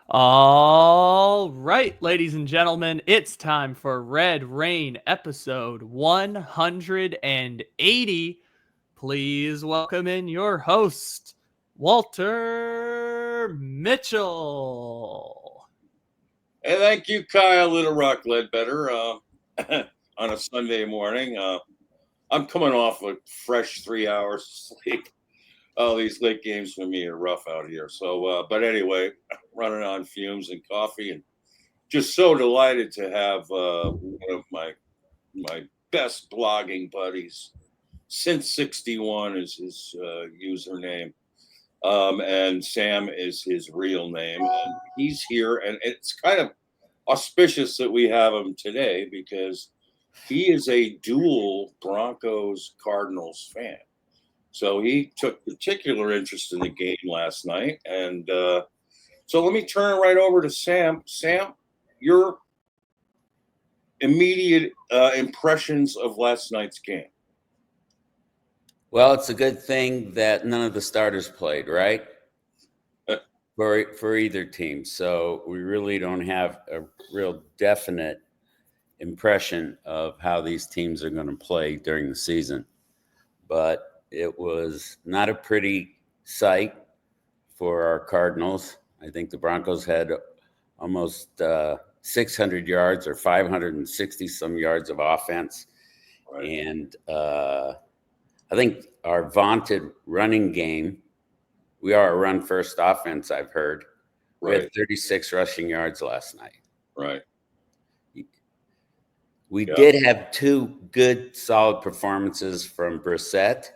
All right, ladies and gentlemen, it's time for Red Rain episode 180. Please welcome in your host, Walter Mitchell. Hey, thank you, Kyle Little Rock Ledbetter. On a Sunday morning, I'm coming off a fresh 3 hours of sleep. Oh, these late games for me are rough out here. But anyway, running on fumes and coffee, and just so delighted to have one of my best blogging buddies since '61 is his username. And Sam is his real name. And he's here, and it's kind of auspicious that we have him today because he is a dual Broncos Cardinals fan. So he took particular interest in the game last night. And so let me turn it right over to Sam. Sam, your immediate impressions of last night's game. Well, it's a good thing that none of the starters played, right? For either team. So we really don't have a real definite impression of how these teams are going to play during the season. But it was not a pretty sight for our Cardinals. I think the Broncos had almost 600 yards or 560 some yards of offense. Right. And I think our vaunted running game, we are a run-first offense, I've heard. We had 36 rushing yards last night. Right. We did have two good, solid performances from Brissett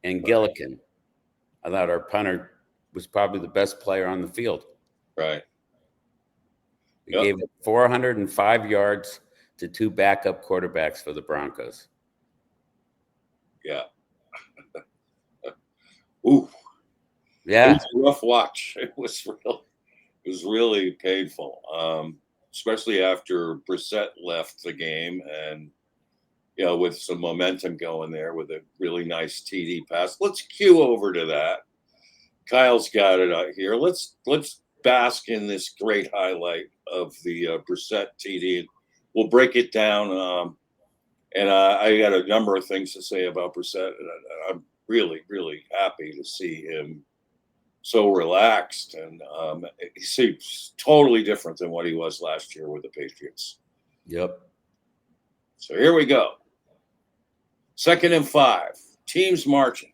and Gillikin. I thought our punter was probably the best player on the field. Right. We gave 405 yards to two backup quarterbacks for the Broncos. Yeah. Ooh. Yeah. It was a rough watch. It was really painful. Especially after Brissett left the game and, with some momentum going there with a really nice TD pass. Let's cue over to that. Kyle's got it out here. Let's bask in this great highlight of the Brissett TD. We'll break it down. And I got a number of things to say about Brissett. And I'm really, really happy to see him so relaxed, and he seems totally different than what he was last year with the Patriots. Yep. So here we go. 2nd and 5. Teams marching.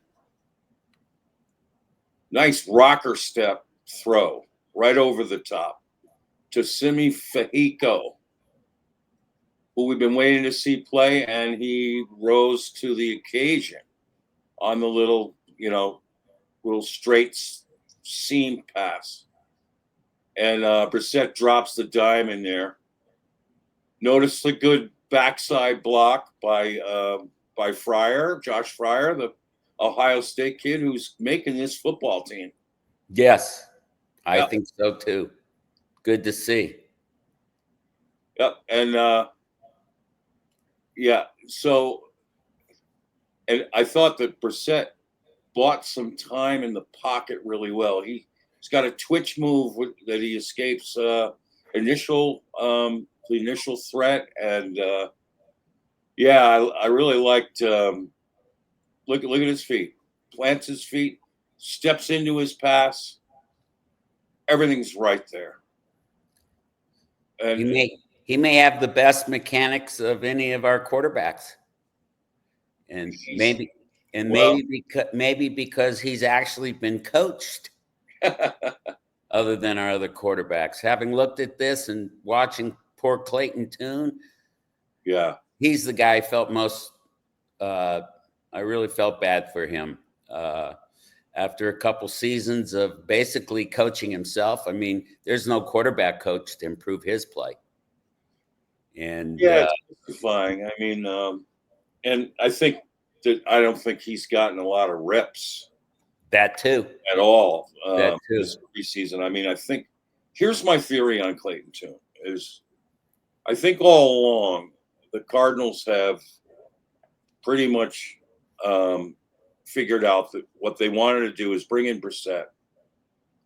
Nice rocker step throw right over the top to Simi Fehiko, who we've been waiting to see play, and he rose to the occasion on the little straight seam pass. And Brissett drops the dime in there. Notice the good backside block by Josh Fryer, the Ohio State kid who's making this football team. Yes, I think so too. Good to see. Yep. And so, and I thought that Brissett bought some time in the pocket really well. He's got a twitch move that he escapes the initial threat, and I really liked. Look at his feet. Plants his feet, steps into his pass. Everything's right there. And he may have the best mechanics of any of our quarterbacks, and maybe because he's actually been coached other than our other quarterbacks. Having looked at this and watching poor Clayton Tune, he's the guy I felt most. I really felt bad for him after a couple seasons of basically coaching himself. I mean, there's no quarterback coach to improve his play. And it's justifying. I mean, and I think that I don't think he's gotten a lot of reps. That too. At all. That too. This preseason. I mean, I think here's my theory on Clayton Tune is I think all along the Cardinals have pretty much figured out that what they wanted to do is bring in Brissett.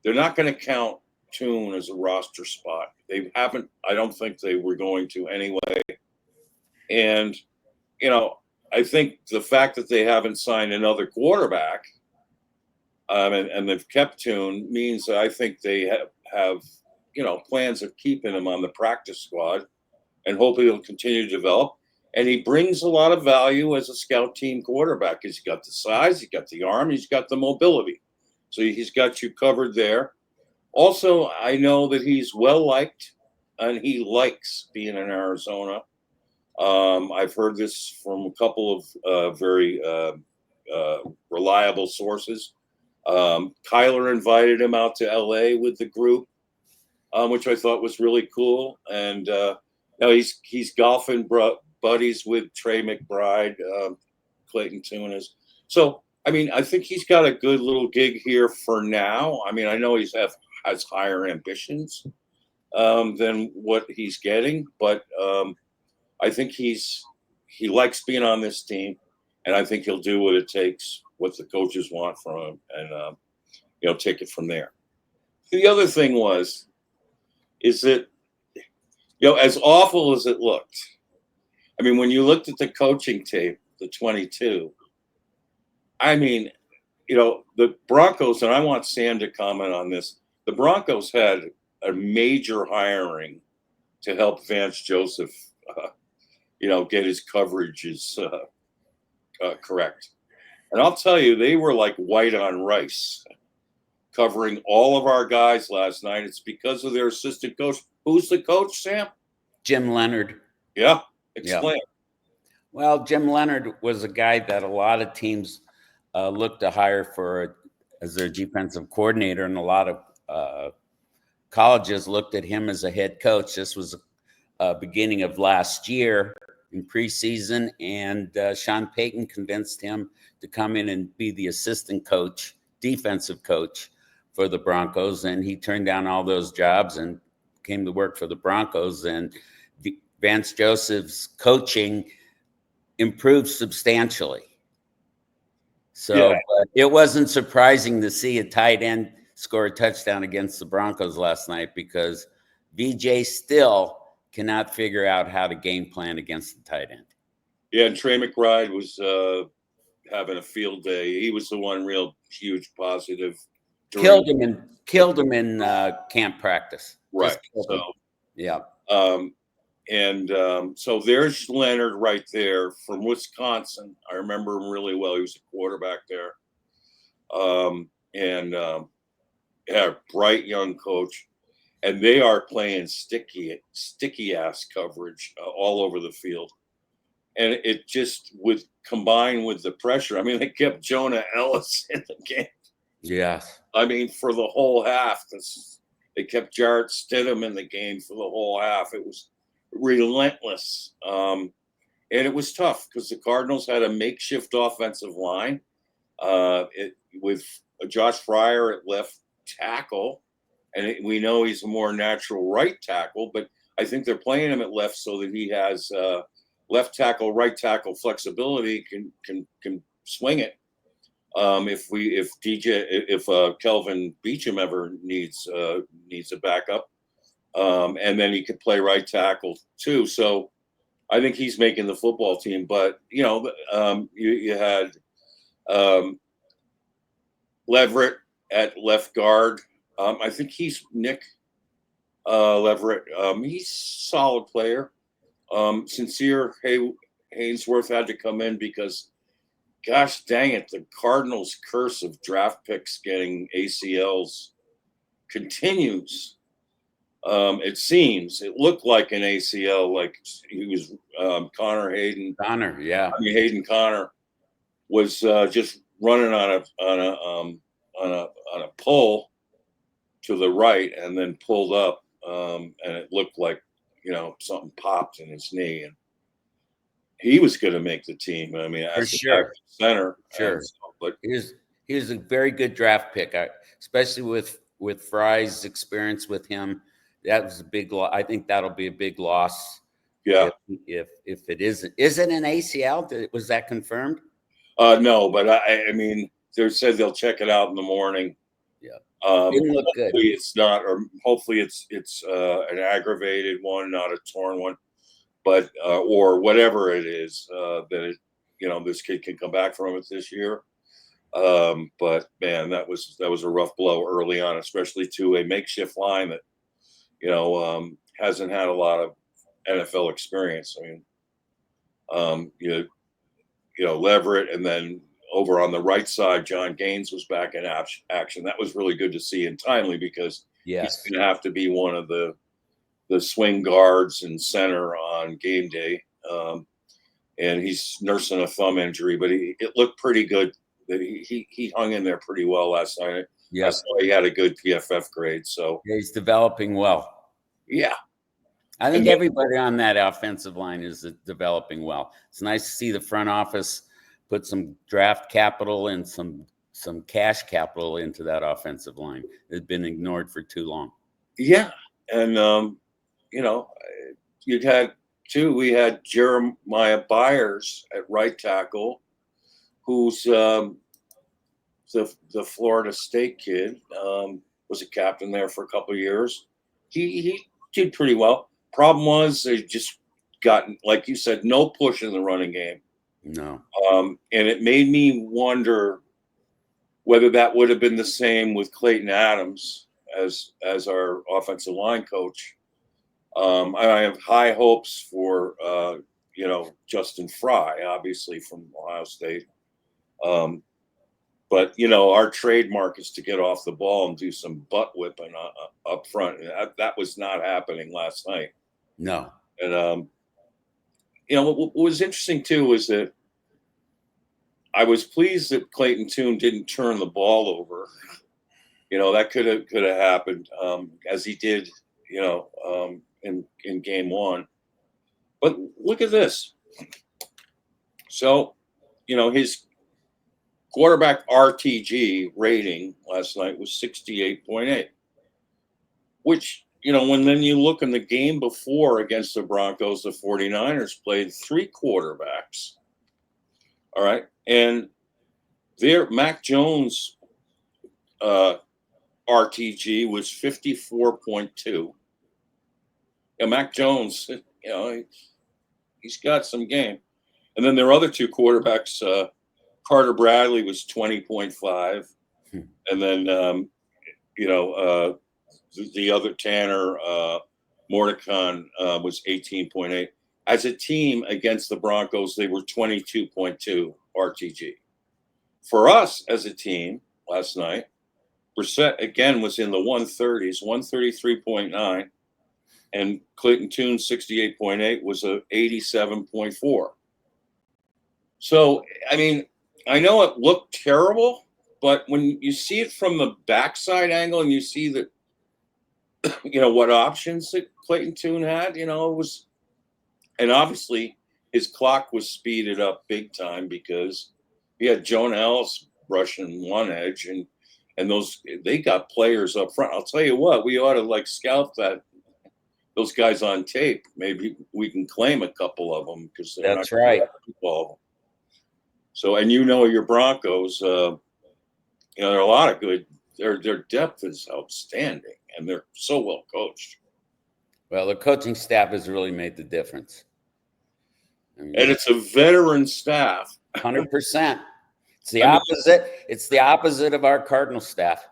They're not going to count Tune as a roster spot. They haven't. I don't think they were going to anyway. And I think the fact that they haven't signed another quarterback, and they've kept Tune, means that I think they have plans of keeping him on the practice squad, and hopefully he'll continue to develop. And he brings a lot of value as a scout team quarterback. He's got the size, he's got the arm, he's got the mobility. So he's got you covered there. Also, I know that he's well-liked, and he likes being in Arizona. I've heard this from a couple of very reliable sources. Kyler invited him out to L.A. with the group, which I thought was really cool. And he's golfing buddies with Trey McBride, Clayton Tune is. So, I mean, I think he's got a good little gig here for now. I mean, I know he has higher ambitions than what he's getting, but I think he likes being on this team, and I think he'll do what it takes, what the coaches want from him, and take it from there. The other thing is that as awful as it looked, I mean, when you looked at the coaching tape, the 22, I mean, the Broncos, and I want Sam to comment on this, the Broncos had a major hiring to help Vance Joseph, get his coverages correct. And I'll tell you, they were like white on rice covering all of our guys last night. It's because of their assistant coach. Who's the coach, Sam? Jim Leonard. Yeah. Explain. Yeah. Well, Jim Leonard was a guy that a lot of teams looked to hire as their defensive coordinator, and a lot of colleges looked at him as a head coach. This was beginning of last year in preseason, and Sean Payton convinced him to come in and be the assistant coach, defensive coach for the Broncos, and he turned down all those jobs and came to work for the Broncos. And Vance Joseph's coaching improved substantially. So it wasn't surprising to see a tight end score a touchdown against the Broncos last night, because VJ still cannot figure out how to game plan against the tight end. Yeah, and Trey McBride was having a field day. He was the one real huge positive. Killed him in camp practice. Right. So yeah. So there's Leonard right there from Wisconsin. I remember him really well. He was a quarterback there. Bright young coach. And they are playing sticky ass coverage all over the field. And it just combined with the pressure. I mean, they kept Jonah Ellis in the game. Yes. I mean, for the whole half. They kept Jarrett Stidham in the game for the whole half. It was relentless. And it was tough because the Cardinals had a makeshift offensive line with Josh Fryer at left tackle. And we know he's a more natural right tackle, but I think they're playing him at left so that he has left tackle, right tackle flexibility, can swing it. If Kelvin Beachum ever needs a backup, and then he could play right tackle too. So I think he's making the football team. But you had Leverett at left guard. I think he's Nick Leverett. He's a solid player. Sincere Haynesworth had to come in because, gosh dang it, the Cardinals' curse of draft picks getting ACLs continues. It seems it looked like an ACL, like he was Hayden Connor was just running on a pole to the right and then pulled up, and it looked like something popped in his knee, and he was going to make the team. I mean, for sure, center, sure. But he was a very good draft pick, especially with Fry's experience with him. That was a big loss. I think that'll be a big loss. Yeah. If it isn't an ACL? Was that confirmed? No, but I mean, they said they'll check it out in the morning. Yeah. Didn't look good. Hopefully it's not, or hopefully it's an aggravated one, not a torn one, but or whatever it is that it, this kid can come back from it this year. But man, that was a rough blow early on, especially to a makeshift line that hasn't had a lot of NFL experience. I mean, Leverett, and then over on the right side, John Gaines was back in action. That was really good to see, and timely, because Yes, he's going to have to be one of the swing guards and center on game day. And he's nursing a thumb injury, but it looked pretty good. That he hung in there pretty well last night. yeah, I saw he had a good PFF grade. So he's developing well. yeah, I think everybody on that offensive line is developing well. It's nice to see the front office put some draft capital and some cash capital into that offensive line. It's been ignored for too long. Yeah, and we had Jeremiah Byers at right tackle, who's the Florida State kid, was a captain there for a couple of years. He did pretty well. Problem was they just got, like you said, no push in the running game. No. And it made me wonder whether that would have been the same with Clayton Adams as our offensive line coach. I have high hopes for Justin Fry, obviously from Ohio State. But our trademark is to get off the ball and do some butt whipping up front. And that was not happening last night. No. And what was interesting too was that I was pleased that Clayton Tune didn't turn the ball over. That could have happened, as he did, in game one. But look at this. So, his quarterback RTG rating last night was 68.8, which, then you look in the game before against the Broncos, the 49ers played 3 quarterbacks. All right. And there, Mac Jones' RTG was 54.2. Mac Jones, he's got some game. And then their other 2 quarterbacks, Carter Bradley was 20.5. And then, the other Tanner Mordecon was 18.8. As a team against the Broncos, they were 22.2 RTG. For us as a team last night, Brissett again was in the 130s, 133.9, and Clayton Tune 68.8 was a 87.4. So, I mean, I know it looked terrible, but when you see it from the backside angle and you see that, what options that Clayton Tune had, it was, and obviously his clock was speeded up big time because he had Jonah Ellis rushing one edge, and they got players up front. I'll tell you what, we ought to scout those guys on tape. Maybe we can claim a couple of them because that's right. So, and your Broncos, there are a lot of good. Their depth is outstanding, and they're so well coached. Well, the coaching staff has really made the difference. And it's a veteran staff. 100%. It's the opposite. It's the opposite of our Cardinal staff.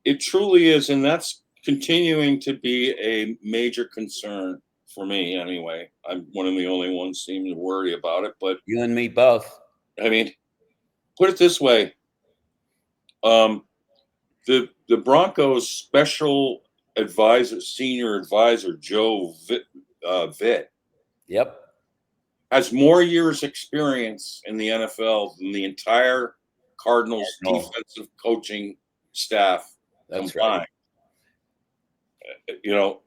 It truly is, and that's continuing to be a major concern for me. Anyway, I'm one of the only ones seeming to worry about it. But you and me both. I mean, put it this way: the Broncos' special advisor, senior advisor Joe Vitt, yep, has more years experience in the NFL than the entire Cardinals defensive coaching staff combined.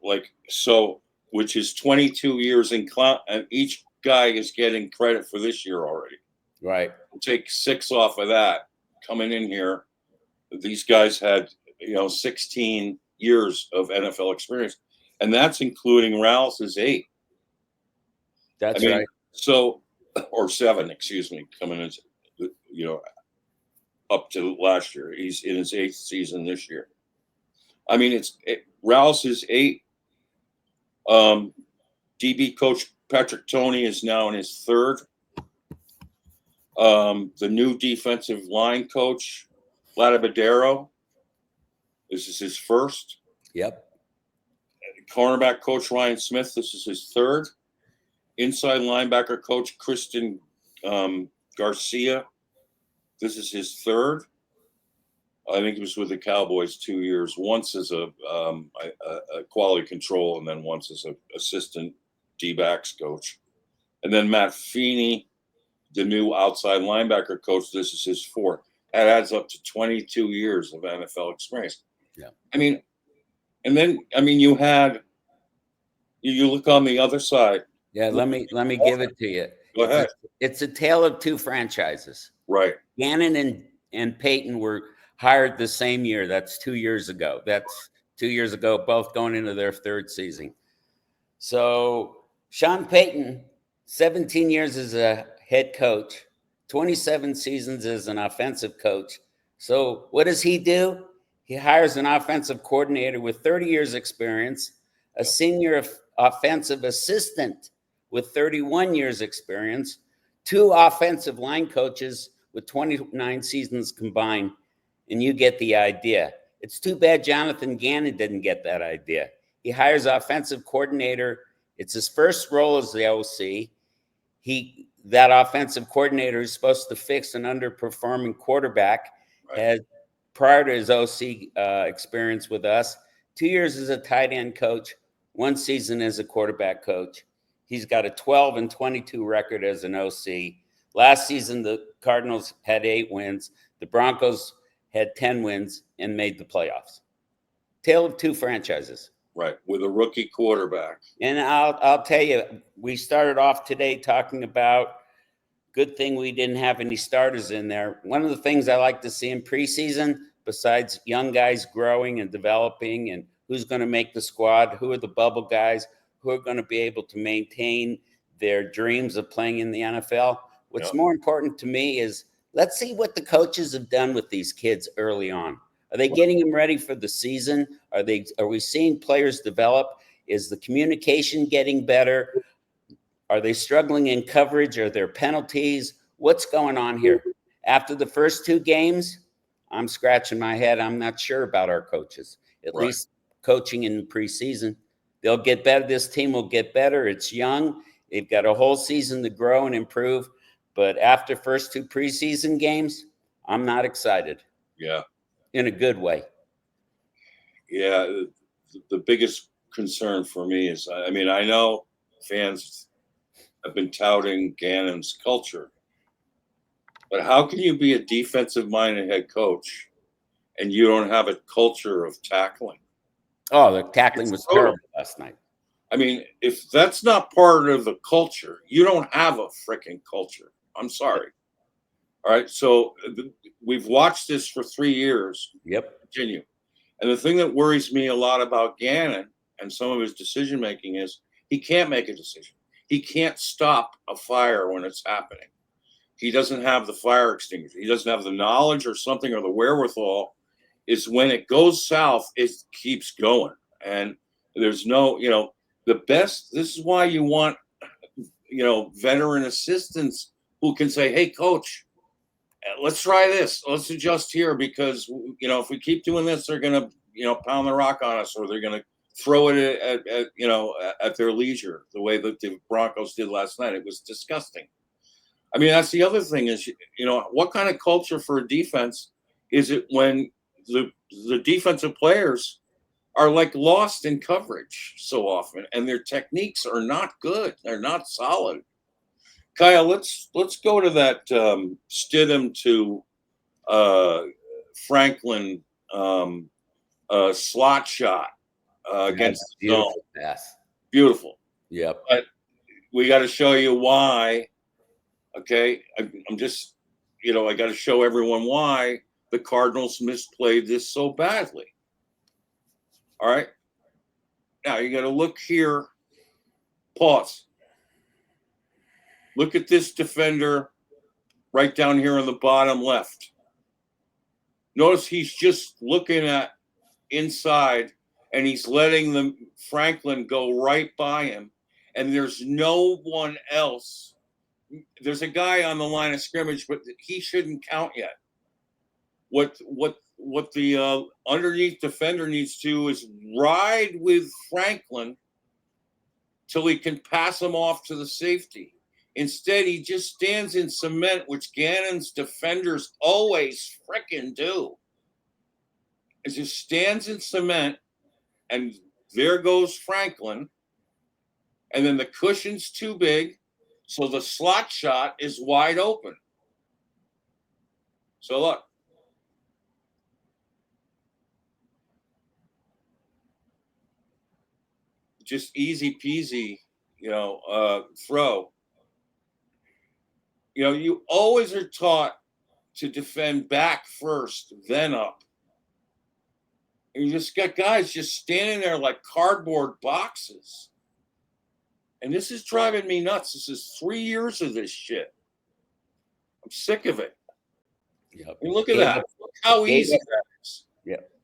Right. So, which is 22 years in and each guy is getting credit for this year already. Right. We'll take 6 off of that coming in here. These guys had, 16 years of NFL experience, and that's including Ralph's 8. That's right. So, or 7, excuse me, coming into, up to last year. He's in his 8th season this year. I mean, Rouse's 8. DB coach Patrick Toney is now in his 3rd. The new defensive line coach, Ladabadero, this is his 1st. Yep. Cornerback coach Ryan Smith, this is his 3rd. Inside linebacker coach Kristen Garcia, this is his 3rd. I think he was with the Cowboys 2 years, once as a quality control and then once as an assistant D-backs coach. And then Matt Feeney, the new outside linebacker coach, this is his 4th. That adds up to 22 years of NFL experience. Yeah. I mean, and then, you look on the other side. Yeah, let me give it to you. Go ahead. It's a tale of 2 franchises. Right. Gannon and Peyton were hired the same year. That's 2 years ago. That's 2 years ago, both going into their 3rd season. So Sean Payton, 17 years as a head coach, 27 seasons as an offensive coach. So what does he do? He hires an offensive coordinator with 30 years experience, a senior offensive assistant with 31 years experience, 2 offensive line coaches with 29 seasons combined, and you get the idea. It's too bad Jonathan Gannon didn't get that idea. He hires offensive coordinator. It's his first role as the OC. That offensive coordinator is supposed to fix an underperforming quarterback. Right. Had, prior to his OC experience with us, 2 years as a tight end coach, 1 season as a quarterback coach. He's got a 12-22 record as an OC. Last season, the Cardinals had 8 wins. The Broncos had 10 wins and made the playoffs. Tale of 2 franchises. Right, with a rookie quarterback. And I'll tell you, we started off today talking about good thing we didn't have any starters in there. One of the things I like to see in preseason, besides young guys growing and developing and who's going to make the squad, who are the bubble guys, who are going to be able to maintain their dreams of playing in the NFL. What's more important to me is let's see what the coaches have done with these kids early on. Are they getting them ready for the season? Are we seeing players develop? Is the communication getting better? Are they struggling in coverage? Are there penalties? What's going on here? After the first 2 games, I'm scratching my head. I'm not sure about our coaches, at least coaching in the preseason. They'll get better. This team will get better. It's young. They've got a whole season to grow and improve. But after first 2 preseason games, I'm not excited. Yeah. In a good way. Yeah. The biggest concern for me is, I know fans have been touting Gannon's culture, but how can you be a defensive-minded head coach and you don't have a culture of tackling? Oh, the tackling was terrible last night. If that's not part of the culture, you don't have a freaking culture. I'm sorry. All right. So we've watched this for 3 years. Yep. Continue. And the thing that worries me a lot about Gannon and some of his decision making is he can't make a decision. He can't stop a fire when it's happening. He doesn't have the fire extinguisher. He doesn't have the knowledge or something or the wherewithal. Is when it goes south, it keeps going. And there's no, the best. This is why you want, veteran assistants who can say, hey, coach, let's try this. Let's adjust here because, if we keep doing this, they're going to, pound the rock on us or they're going to throw it at their leisure the way that the Broncos did last night. It was disgusting. That's the other thing is, what kind of culture for a defense is it when the defensive players are like lost in coverage so often and their techniques are not good. They're not solid. Kyle, let's go to that Stidham to Franklin slot shot against the zone. Pass. Beautiful. Yep. But we got to show you why. Okay, I'm just, I got to show everyone why the Cardinals misplayed this so badly. All right. Now you got to look here. Pause. Look at this defender right down here on the bottom left. Notice he's just looking at inside, and he's letting Franklin go right by him, and there's no one else. There's a guy on the line of scrimmage, but he shouldn't count yet. What the underneath defender needs to do is ride with Franklin till he can pass him off to the safety. Instead, he just stands in cement, which Gannon's defenders always frickin' do. It just stands in cement, and there goes Franklin. And then the cushion's too big, so the slot shot is wide open. So look. Just easy peasy, throw. You always are taught to defend back first, then up. And you just got guys just standing there like cardboard boxes. And this is driving me nuts. This is 3 years of this shit. I'm sick of it. Yep. I mean, look at that. Look how easy that is.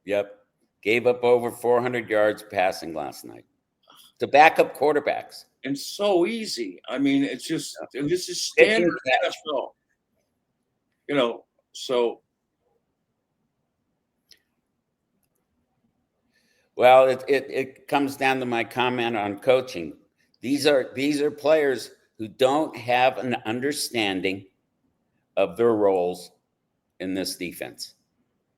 Yep. Gave up over 400 yards passing last night. The backup quarterbacks. And so easy. I mean, it's just, this is standard NFL. So. Well, it comes down to my comment on coaching. These are players who don't have an understanding of their roles in this defense.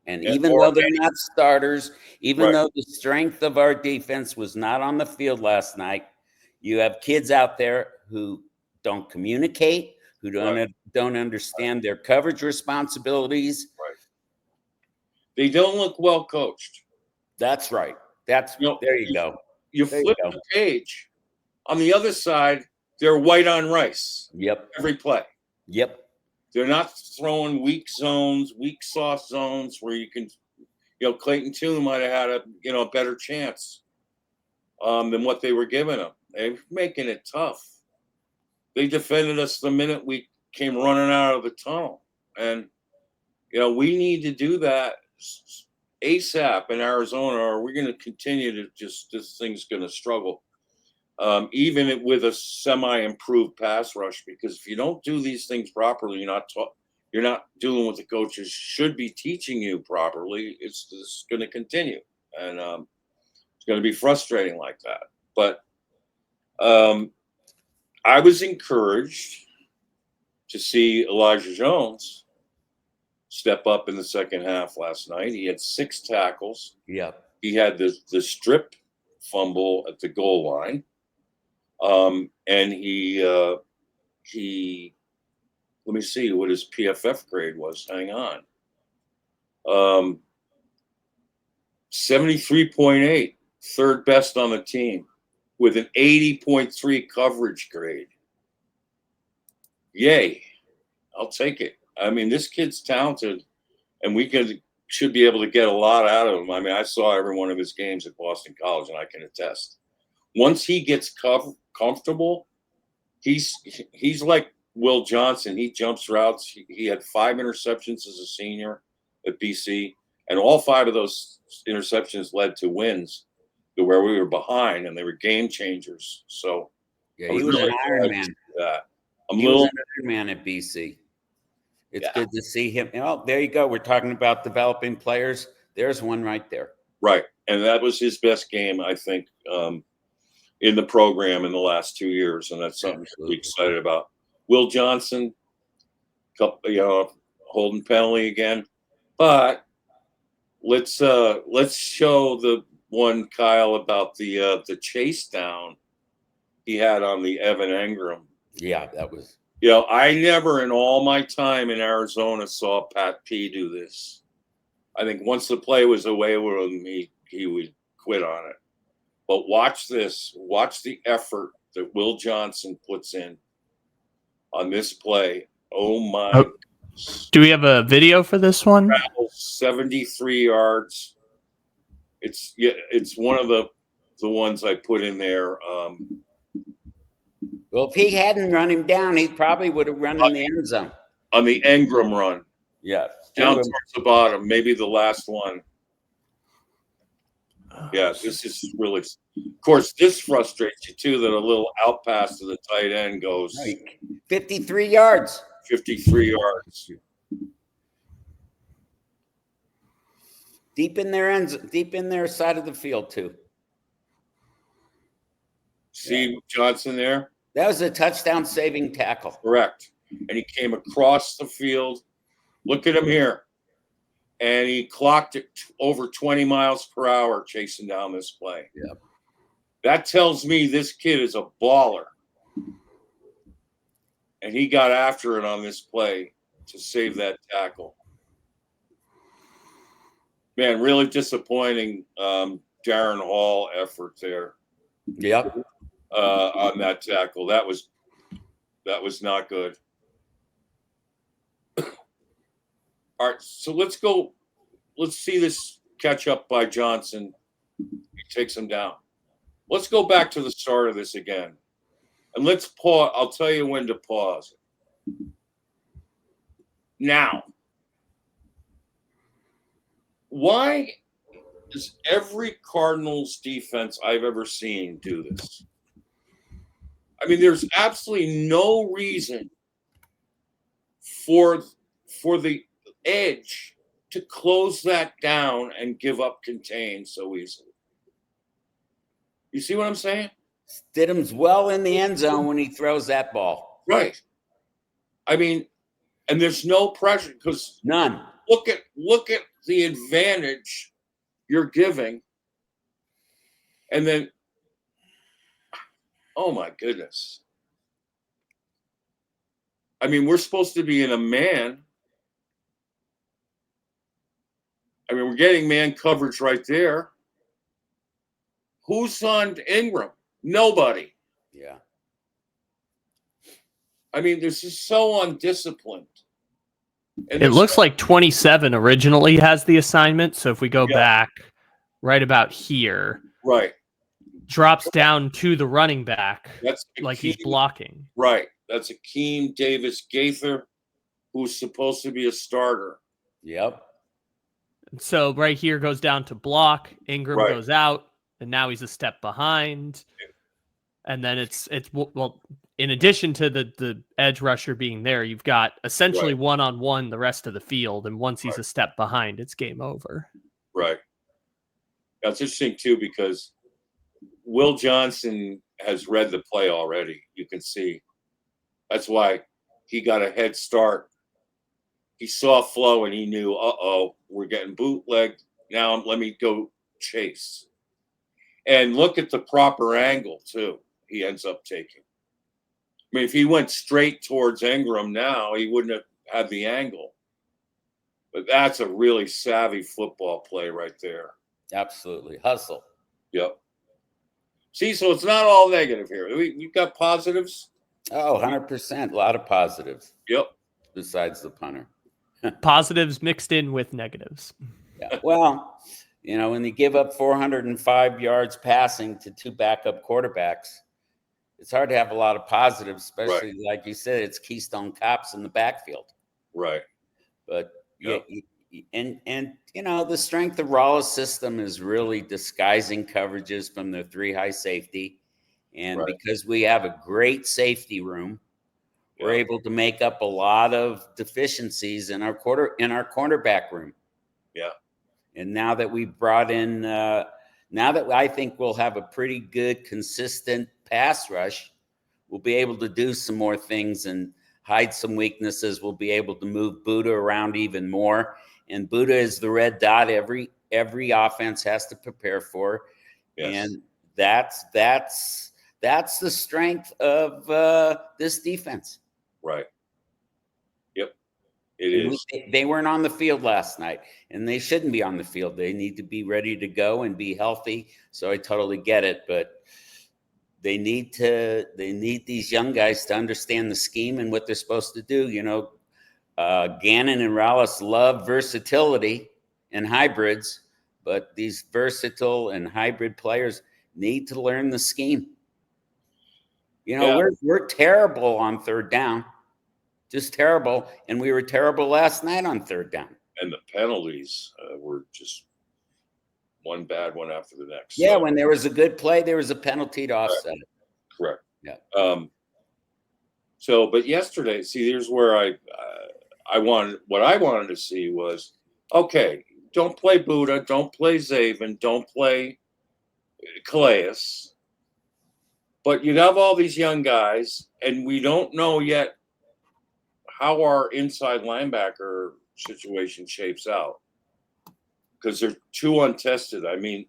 And even though they're not starters, even though the strength of our defense was not on the field last night, you have kids out there who don't communicate, who don't understand their coverage responsibilities. Right. They don't look well coached. That's right. There you go. You flip the page. On the other side, they're white on rice. Yep. Every play. Yep. They're not throwing weak zones, weak soft zones where you can, Clayton Tune might have had a better chance than what they were giving him. They're making it tough. They defended us the minute we came running out of the tunnel. And, we need to do that ASAP in Arizona, or we're going to continue to this thing's going to struggle. Even with a semi-improved pass rush, because if you don't do these things properly, you're not doing what the coaches should be teaching you properly. It's going to continue, and it's going to be frustrating like that. But I was encouraged to see Elijah Jones step up in the second half last night. He had 6 tackles. Yep. He had the strip fumble at the goal line. And he let me see what his PFF grade was. Hang on. 73.8, third best on the team, with an 80.3 coverage grade. Yay. I'll take it. I mean, this kid's talented, and we should be able to get a lot out of him. I mean, I saw every one of his games at Boston College, and I can attest. Once he gets comfortable, he's like Will Johnson. He jumps routes. He had 5 interceptions as a senior at BC, and all 5 of those interceptions led to wins to where we were behind, and they were game changers. So yeah, he was an Iron Man. He was an Iron Man at BC. It's good to see him. Oh, there you go. We're talking about developing players. There's one right there. Right, and that was his best game, I think, in the program in the last 2 years, and that's something to be excited about. Will Johnson, holding penalty again, but let's show the one, Kyle, about the chase down he had on the Evan Engram. Yeah, that was. I never in all my time in Arizona saw Pat P do this. I think once the play was away with him, he would quit on it. But watch this. Watch the effort that Will Johnson puts in on this play. Oh, my. Oh, do we have a video for this one? 73 yards. It's one of the ones I put in there. Well, if he hadn't run him down, he probably would have run in the end zone. On the Engram run. Yeah. Down towards the bottom, maybe the last one. Yeah, this is really. Of course, this frustrates you too. That a little out pass to the tight end goes 53 yards. 53 yards. Deep in their side of the field too. See Johnson there? That was a touchdown saving tackle. Correct. And he came across the field. Look at him here. And he clocked it over 20 miles per hour chasing down this play. Yep. That tells me this kid is a baller. And he got after it on this play to save that tackle. Man, really disappointing Darren Hall effort there. Yep. On that tackle. That was not good. All right, so let's go. Let's see this catch up by Johnson. He takes him down. Let's go back to the start of this again. And let's pause. I'll tell you when to pause. Now, why does every Cardinals defense I've ever seen do this? I mean, there's absolutely no reason for the edge to close that down and give up contain so easily. You see what I'm saying? Stidham's well in the end zone when he throws that ball. Right. I mean, and there's no pressure because none. Look at the advantage you're giving, and then, oh my goodness. I mean, we're supposed to be in a man. I mean, we're getting man coverage right there. Who's on Ingram? Nobody. Yeah. I mean, this is so undisciplined. And it looks like 27 originally has the assignment. So if we go back right about here, right, drops down to the running back. That's like he's blocking. Right. That's Akeem Davis Gaither, who's supposed to be a starter. Yep. So right here goes down to block. Ingram goes out, and now he's a step behind. And then it's well, in addition to the edge rusher being there, you've got essentially one-on-one the rest of the field. And once he's a step behind, it's game over. Right. That's interesting, too, because Will Johnson has read the play already. You can see. That's why he got a head start. He saw flow and he knew, we're getting bootlegged. Now let me go chase. And look at the proper angle, too, he ends up taking. I mean, if he went straight towards Ingram now, he wouldn't have had the angle. But that's a really savvy football play right there. Absolutely. Hustle. Yep. See, so it's not all negative here. We've got positives. Oh, 100%. A lot of positives. Yep. Besides the punter. Positives mixed in with negatives. Yeah. Well, when you give up 405 yards passing to two backup quarterbacks, it's hard to have a lot of positives, especially like you said, it's Keystone Cops in the backfield. Right. But the strength of Rawls' system is really disguising coverages from the three high safety. And because we have a great safety room, we're able to make up a lot of deficiencies in our cornerback room. Yeah. And now that we brought in, now that I think we'll have a pretty good, consistent pass rush, we'll be able to do some more things and hide some weaknesses. We'll be able to move Buddha around even more. And Buddha is the red dot every offense has to prepare for. Yes. And that's the strength of this defense. Right. Yep. It is. They weren't on the field last night, and they shouldn't be on the field. They need to be ready to go and be healthy. So I totally get it, but they need these young guys to understand the scheme and what they're supposed to do. Gannon and Rallis love versatility and hybrids, but these versatile and hybrid players need to learn the scheme. We're terrible on third down, just terrible. And we were terrible last night on third down. And the penalties were just one bad one after the next. Yeah, so, when there was a good play, there was a penalty to offset it. Correct. Yeah. So, but yesterday, see, here's where I wanted to see was, okay, don't play Buddha, don't play Zaven, don't play Calais, but you have all these young guys, and we don't know yet how our inside linebacker situation shapes out because they're too untested. I mean,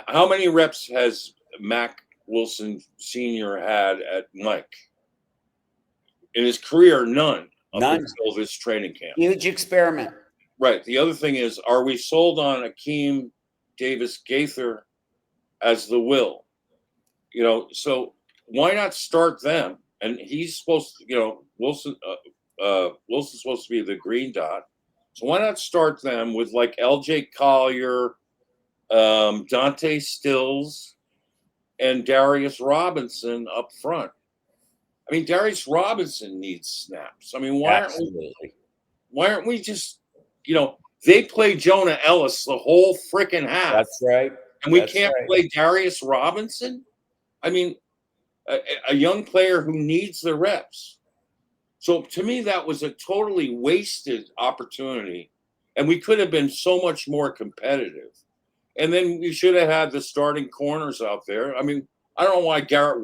how many reps has Mac Wilson Sr. had at Mike? In his career, none. Up until this training camp. Huge experiment. Right. The other thing is, are we sold on Akeem Davis Gaither as the will? You know, so why not start them? And he's supposed to, you know, Wilson's supposed to be the green dot. So why not start them with like LJ Collier, Dante Stills, and Darius Robinson up front? I mean, Darius Robinson needs snaps. I mean, why aren't we just, you know, they play Jonah Ellis the whole freaking half. That's right. And we can't play Darius Robinson? I mean, a young player who needs the reps. So to me, that was a totally wasted opportunity. And we could have been so much more competitive. And then we should have had the starting corners out there. I mean, I don't know why Garrett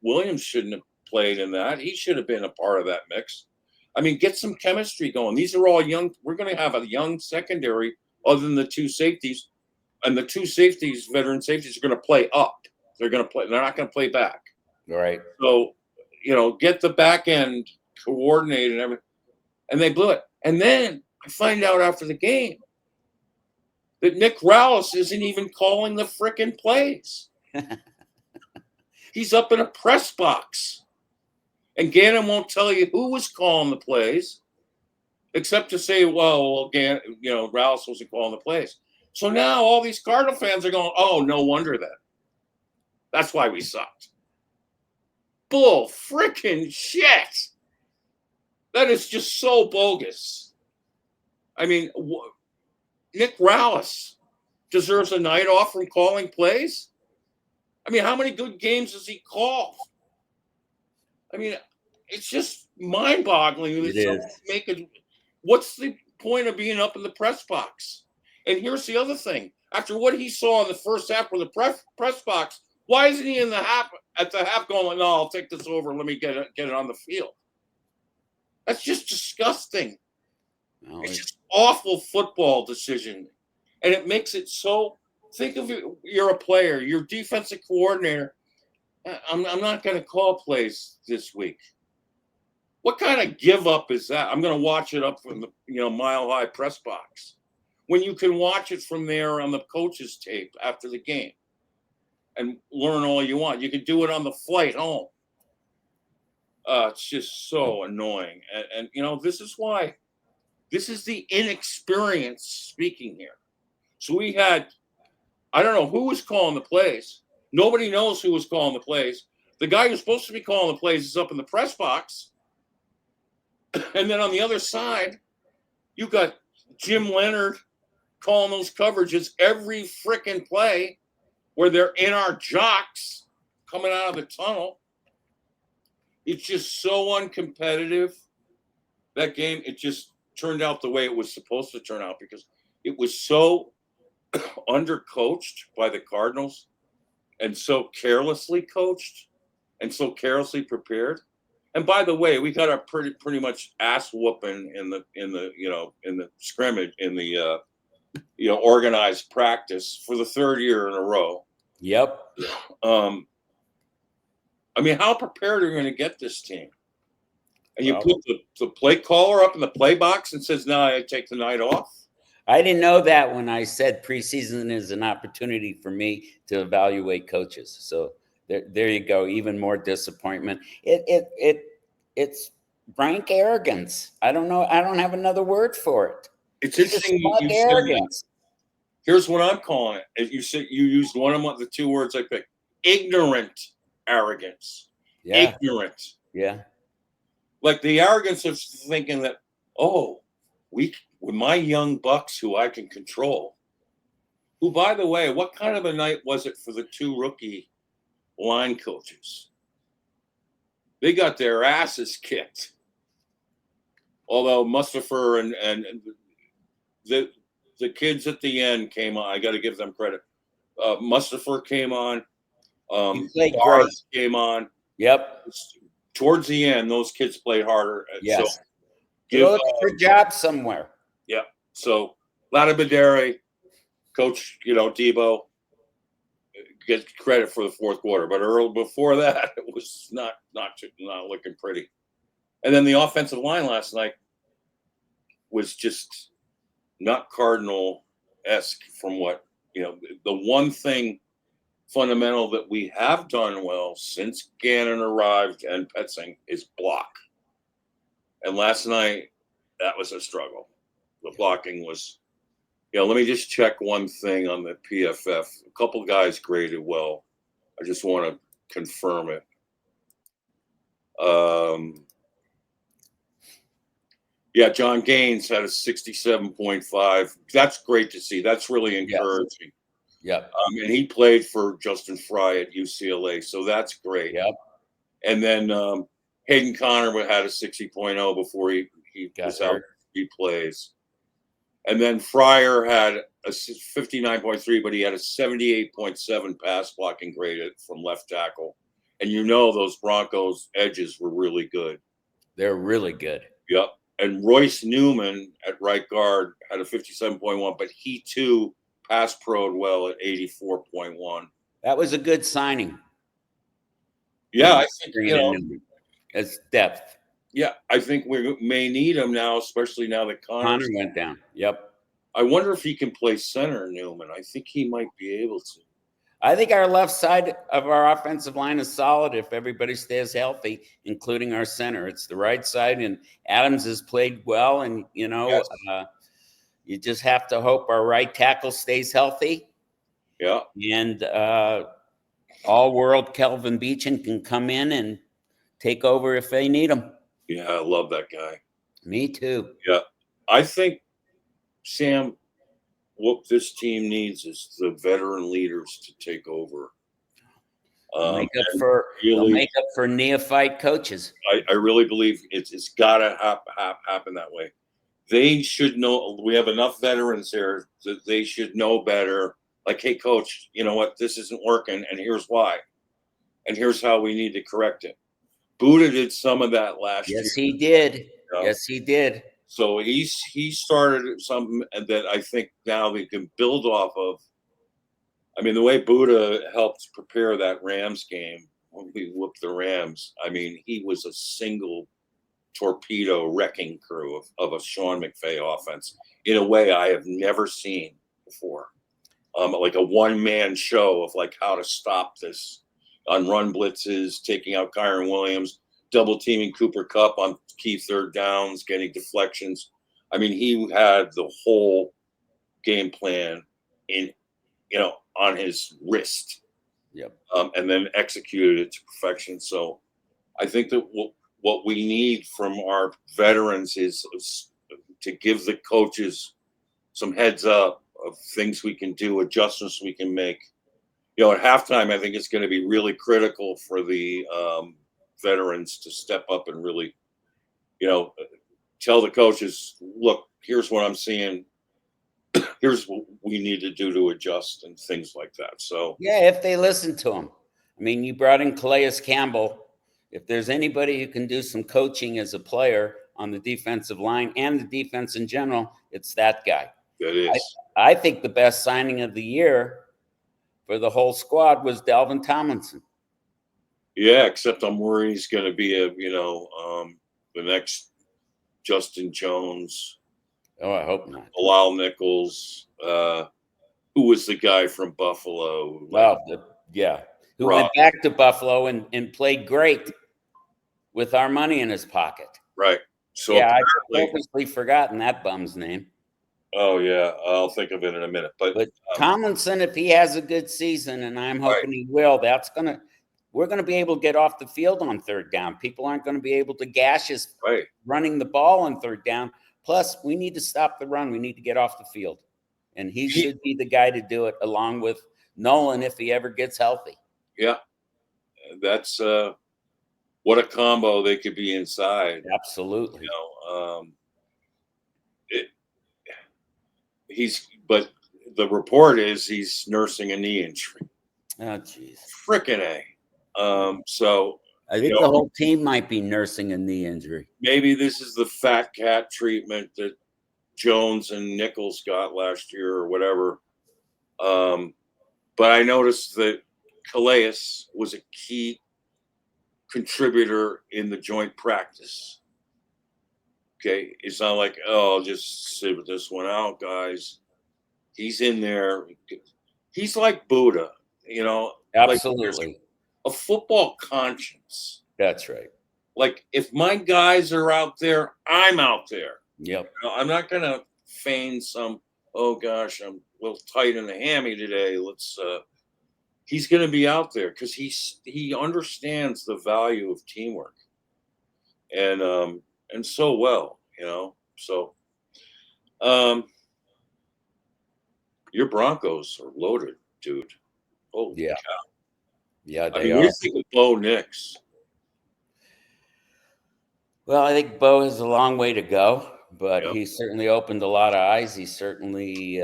Williams shouldn't have played in that. He should have been a part of that mix. I mean, get some chemistry going. These are all young. We're going to have a young secondary other than the two safeties. And the two safeties, veteran safeties, are going to play up. They're going to play. They're not going to play back. Right. So, you know, get the back end coordinated and everything. And they blew it. And then I find out after the game that Nick Rallis isn't even calling the frickin' plays. He's up in a press box. And Gannon won't tell you who was calling the plays, except to say, well, Gannon, you know, Rallis wasn't calling the plays. So now all these Cardinal fans are going, oh, no wonder then. That's why we sucked. Bull freaking shit. That is just so bogus. I mean, Nick Rallis deserves a night off from calling plays. I mean, how many good games does he call? I mean, it's just mind-boggling. What's the point of being up in the press box? And here's the other thing. After what he saw in the first half with the press box, why isn't he in the half at the half going, no, I'll take this over. Let me get it on the field. That's just disgusting. No, it's just awful football decision. And it makes it so, think of it, you're a player, you're defensive coordinator. I'm not going to call plays this week. What kind of give up is that? I'm going to watch it up from the Mile High press box when you can watch it from there on the coach's tape after the game and learn all you want. You can do it on the flight home. It's just so annoying. And this is why. This is the inexperience speaking here. So we had, I don't know who was calling the plays. Nobody knows who was calling the plays. The guy who's supposed to be calling the plays is up in the press box. And then on the other side, you got Jim Leonard calling those coverages every freaking play where they're in our jocks coming out of the tunnel. It's just so uncompetitive. That game, it just turned out the way it was supposed to turn out because it was so undercoached by the Cardinals and so carelessly coached and so carelessly prepared. And by the way, we got a pretty much ass whooping in the scrimmage, in the organized practice for the third year in a row. Yep. I mean, how prepared are you going to get this team? And you put the play caller up in the play box and says, "No, I take the night off." I didn't know that when I said preseason is an opportunity for me to evaluate coaches. So there you go. Even more disappointment. It's rank arrogance. I don't know. I don't have another word for it. It's interesting. You arrogance. Here's what I'm calling it. You said you used one of the two words I picked: ignorant arrogance. Yeah. Ignorant. Yeah. Like the arrogance of thinking that, oh, with my young bucks who I can control, who, by the way, what kind of a night was it for the 2 rookie line coaches? They got their asses kicked. Although Mustafa and the kids at the end came on. I got to give them credit. Mustafa came on. He played great. Came on. Yep. Towards the end, those kids played harder. Yes. So give for job somewhere. Yeah. So Ladabadere, Coach, Debo, get credit for the fourth quarter, but before that, it was not looking pretty. And then the offensive line last night was just not Cardinal-esque from what, the one thing fundamental that we have done well since Gannon arrived and Petzing is block. And last night, that was a struggle. The blocking was, let me just check one thing on the PFF. A couple guys graded well. I just want to confirm it. John Gaines had a 67.5. That's great to see. That's really encouraging. Yep. And he played for Justin Fry at UCLA, so that's great. Yep. And then Hayden Connor had a 60.0 before he was out. He plays. And then Fryer had a 59.3, but he had a 78.7 pass blocking grade from left tackle. And those Broncos edges were really good. They're really good. Yep. And Royce Newman at right guard had a 57.1, but he too pass pro'd well at 84.1. That was a good signing. Yeah, I think it's depth. Yeah, I think we may need him now, especially now that Connor went down. Yep. I wonder if he can play center, Newman. I think he might be able to. I think our left side of our offensive line is solid if everybody stays healthy, including our center. It's the right side, and Adams has played well, and, Yes. You just have to hope our right tackle stays healthy. Yeah. And all-world Kelvin Beachin can come in and take over if they need him. Yeah, I love that guy. Me too. Yeah. I think, Sam, what this team needs is the veteran leaders to take over. They'll make up for neophyte coaches. I really believe it's got to happen that way. They should know. We have enough veterans here that they should know better. Like, hey, coach, you know what? This isn't working, and here's why. And here's how we need to correct it. Buddha did some of that last year. Yes, he did. Yes, he did. So he started something that I think now we can build off of. I mean, the way Buddha helped prepare that Rams game when we whooped the Rams, I mean, he was a single torpedo wrecking crew of a Sean McVay offense in a way I have never seen before. Like a one-man show of like how to stop this on run blitzes, taking out Kyron Williams, double teaming Cooper Kupp on key third downs, getting deflections. I mean, he had the whole game plan on his wrist. Yep. And then executed it to perfection. So I think that what we need from our veterans is to give the coaches some heads up of things we can do, adjustments we can make. At halftime, I think it's going to be really critical for the veterans to step up and really, tell the coaches, look, here's what I'm seeing. Here's what we need to do to adjust and things like that. So yeah, if they listen to him. I mean, you brought in Calais Campbell. If there's anybody who can do some coaching as a player on the defensive line and the defense in general, it's that guy. That is. I think the best signing of the year for the whole squad was Dalvin Tomlinson. Yeah, except I'm worried he's going to be the next Justin Jones. Oh, I hope not. Bilal Nichols, who was the guy from Buffalo. Well, who went back to Buffalo and played great with our money in his pocket. Right. So yeah, I've purposely forgotten that bum's name. Oh, yeah. I'll think of it in a minute. But Tomlinson, if he has a good season, and I'm hoping he will, we're going to be able to get off the field on third down. People aren't going to be able to gash us running the ball on third down. Plus, we need to stop the run. We need to get off the field. And he should be the guy to do it, along with Nolan if he ever gets healthy. Yeah. That's what a combo they could be inside. Absolutely. But the report is he's nursing a knee injury. Oh, jeez. Frickin' A. So I think the whole team might be nursing a knee injury. Maybe this is the fat cat treatment that Jones and Nichols got last year or whatever. But I noticed that Calais was a key contributor in the joint practice. Okay. It's not like, I'll just sit with this one out, guys. He's in there. He's like Buddha, Absolutely. Like a football conscience. That's right. Like if my guys are out there, I'm out there. Yep. I'm not going to feign some, oh gosh, I'm a little tight in the hammy today. He's going to be out there because he understands the value of teamwork, and so well, So, your Broncos are loaded, dude. Holy cow! Yeah, they are. What do you think of Bo Nix? Well, I think Bo has a long way to go, but he certainly opened a lot of eyes. He certainly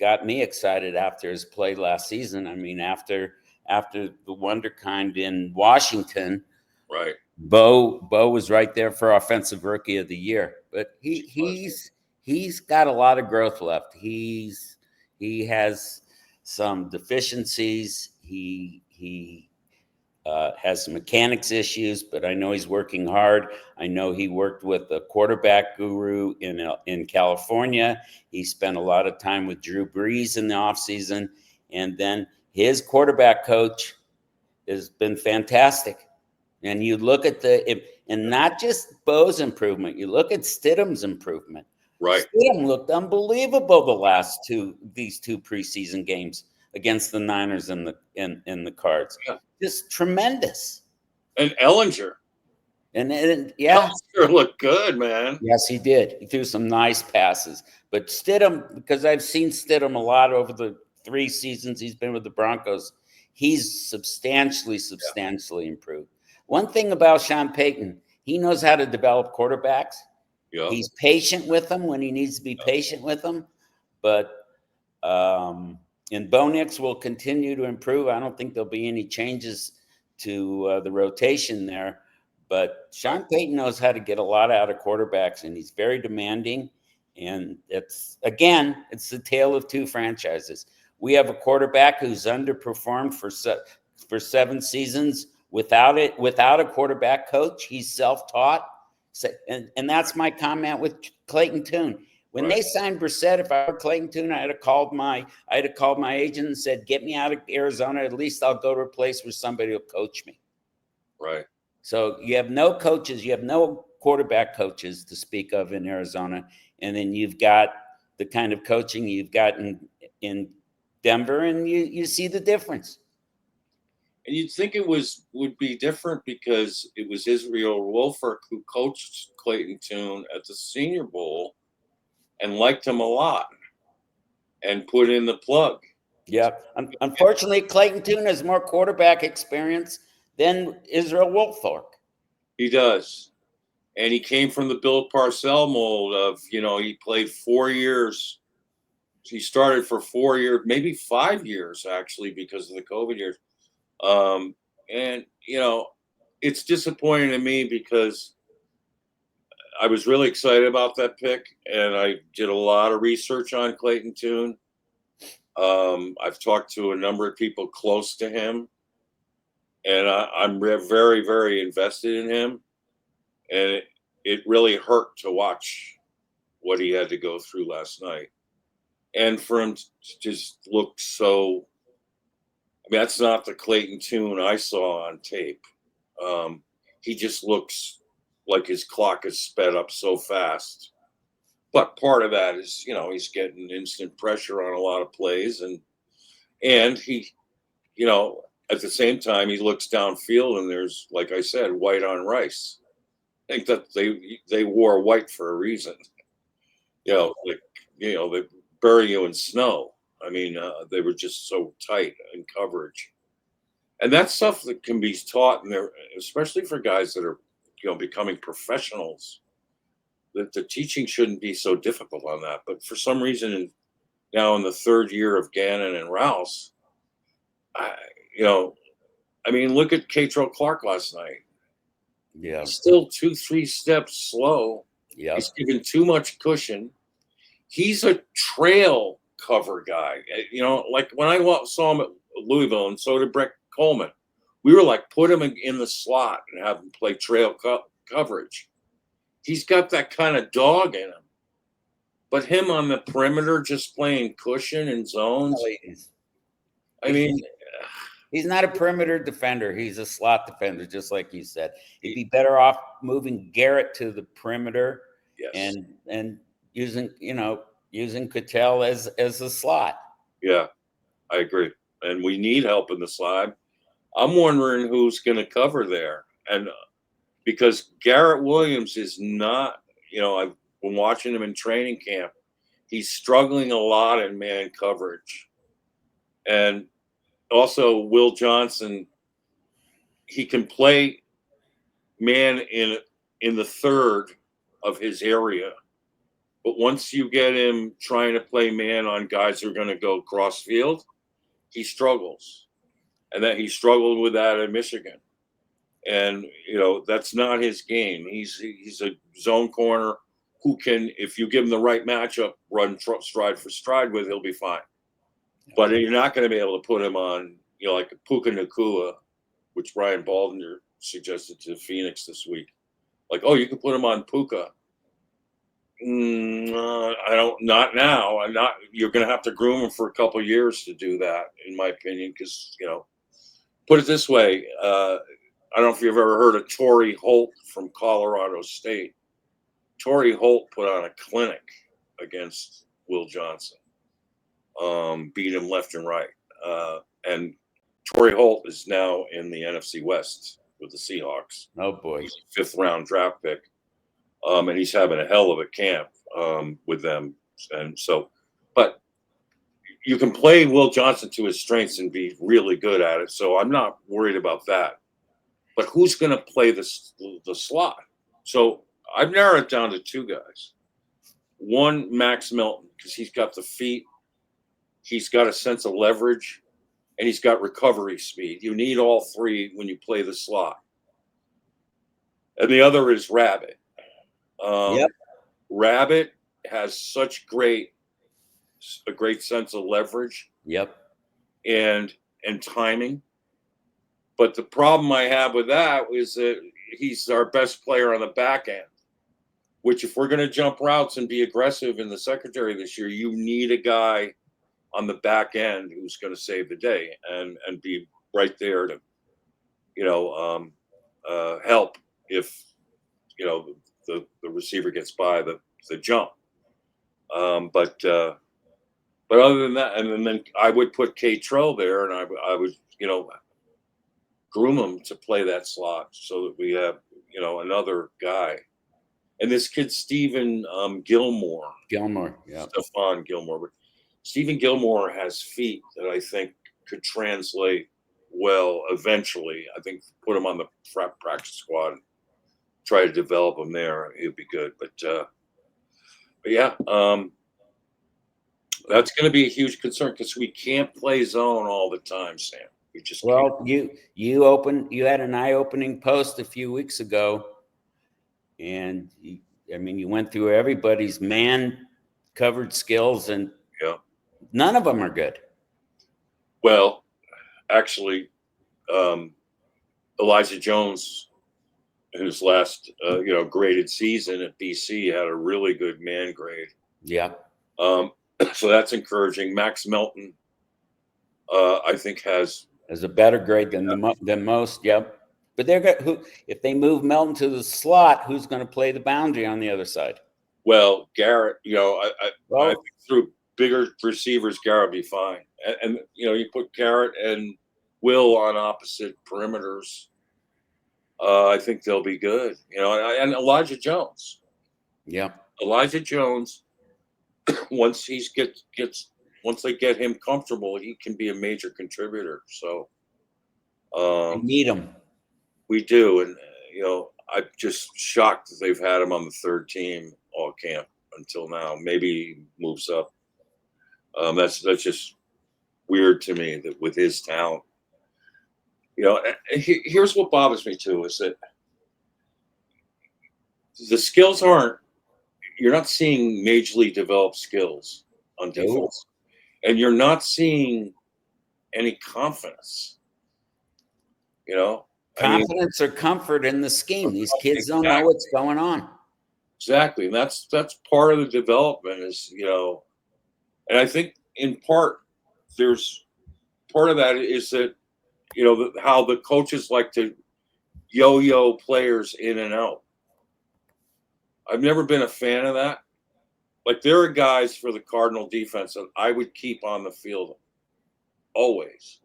got me excited after his play last season. I mean, after the wonderkind in Washington, right? Bo was right there for Offensive Rookie of the Year, but he's got a lot of growth left. He has some deficiencies. He has some mechanics issues, but I know he's working hard. I know he worked with a quarterback guru in California. He spent a lot of time with Drew Brees in the offseason. And then his quarterback coach has been fantastic. And you look at and not just Bo's improvement, you look at Stidham's improvement. Right. Stidham looked unbelievable these two preseason games against the Niners and the Cards. Yeah. Just tremendous. And Ehlinger. And Ehlinger looked good, man. Yes, he did. He threw some nice passes. But Stidham, because I've seen Stidham a lot over the 3 seasons he's been with the Broncos, he's substantially improved. One thing about Sean Payton, he knows how to develop quarterbacks. Yeah. He's patient with them when he needs to be patient with them. But and Bo Nix will continue to improve. I don't think there'll be any changes to the rotation there. But Sean Payton knows how to get a lot out of quarterbacks, and he's very demanding. And it's the tale of 2 franchises. We have a quarterback who's underperformed for 7 seasons without a quarterback coach. He's self-taught. And that's my comment with Clayton Tune. When they signed Brissett, if I were Clayton Tune, I'd have called my agent and said, "Get me out of Arizona. At least I'll go to a place where somebody will coach me." Right. So you have no coaches, you have no quarterback coaches to speak of in Arizona, and then you've got the kind of coaching you've got in Denver, and you see the difference. And you'd think it would be different because it was Israel Wolford who coached Clayton Tune at the Senior Bowl and liked him a lot and put in the plug. Yeah. Unfortunately, Clayton Tune has more quarterback experience than Israel Wolford. He does. And he came from the Bill Parcells mold of, he played 4 years. He started for 4 years, maybe 5 years, actually, because of the COVID years. And, it's disappointing to me because I was really excited about that pick, and I did a lot of research on Clayton Tune. I've talked to a number of people close to him, and I'm very, very invested in him. And it really hurt to watch what he had to go through last night. And for him to just look so, that's not the Clayton Tune I saw on tape. He just looks like his clock is sped up so fast. But part of that is, he's getting instant pressure on a lot of plays. And he, at the same time, he looks downfield and there's, like I said, white on rice. I think that they wore white for a reason. like they bury you in snow. I mean, they were just so tight in coverage, and that's stuff that can be taught, and there, especially for guys that are becoming professionals. That the teaching shouldn't be so difficult on that, but for some reason, now in the third year of Gannon and Rouse, I mean, look at Catrell Clark last night. Yeah. He's still 2-3 steps slow. Yeah. He's given too much cushion. He's a trail cover guy. Like when I saw him at Louisville, and so did Brett Coleman, we were like, put him in the slot and have him play trail coverage. He's got that kind of dog in him. But him on the perimeter just playing cushion and zones. I mean, he's not a perimeter defender. He's a slot defender, just like you said. He'd be better off moving Jarrett to the perimeter, yes, and using Cattell as a slot. Yeah, I agree. And we need help in the slot. I'm wondering who's going to cover there, and because Garrett Williams is not, I've been watching him in training camp. He's struggling a lot in man coverage, and also Will Johnson. He can play man in the third of his area, but once you get him trying to play man on guys who are going to go cross field, he struggles, and that he struggled with that at Michigan. And that's not his game. He's a zone corner who can, if you give him the right matchup, run stride for stride with, he'll be fine. But you're not going to be able to put him on, like Puka Nacua, which Brian Baldinger suggested to Phoenix this week. Like, oh, you can put him on Puka. Not now. You're going to have to groom him for a couple of years to do that, in my opinion, because, put it this way. I don't know if you've ever heard of Torrey Holt from Colorado State. Torrey Holt put on a clinic against Will Johnson, beat him left and right. And Torrey Holt is now in the NFC West with the Seahawks. Oh, boy. He's a 5th-round draft pick, and he's having a hell of a camp with them. And so, but you can play Will Johnson to his strengths and be really good at it. So I'm not worried about that. But who's going to play the slot? So I've narrowed it down to 2 guys. One, Max Melton, because he's got the feet, he's got a sense of leverage, and he's got recovery speed. You need all 3 when you play the slot. And the other is Rabbit. Yep. Rabbit has such a great sense of leverage. Yep. And timing. But the problem I have with that is that he's our best player on the back end, which if we're going to jump routes and be aggressive in the secondary this year, you need a guy on the back end who's going to save the day and be right there to, help if, the receiver gets by the jump. But other than that, and then I would put Catrell there, and I would, groom him to play that slot so that we have, another guy. And this kid, Stephen Gilmore. Yeah. Stephon Gilmore. But Stephen Gilmore has feet that I think could translate well eventually. I think put him on the practice squad and try to develop him there. He'd be good. But yeah, that's going to be a huge concern because we can't play zone all the time, Sam. We just can't. You had an eye-opening post a few weeks ago, and you went through everybody's man covered skills, and none of them are good. Well, actually, Elijah Jones, in his last graded season at BC, had a really good man grade. Yeah. So that's encouraging. Max Melton, I think, has a better grade than most. Yep. But if they move Melton to the slot, who's going to play the boundary on the other side? Well, Garrett, I think through bigger receivers, Garrett will be fine. And you put Garrett and Will on opposite perimeters. I think they'll be good. And Elijah Jones. Yeah. Elijah Jones once once they get him comfortable, he can be a major contributor. So we need him. We do, and I'm just shocked that they've had him on the third team all camp until now. Maybe he moves up. That's just weird to me that with his talent. Here's what bothers me too is that the skills you're not seeing majorly developed skills on defense, and you're not seeing any confidence. Confidence or comfort in the scheme. These kids don't know what's going on. Exactly, and that's part of the development is and I think in part there's part of that is that how the coaches like to yo-yo players in and out. I've never been a fan of that. Like there are guys for the Cardinal defense that I would keep on the field always.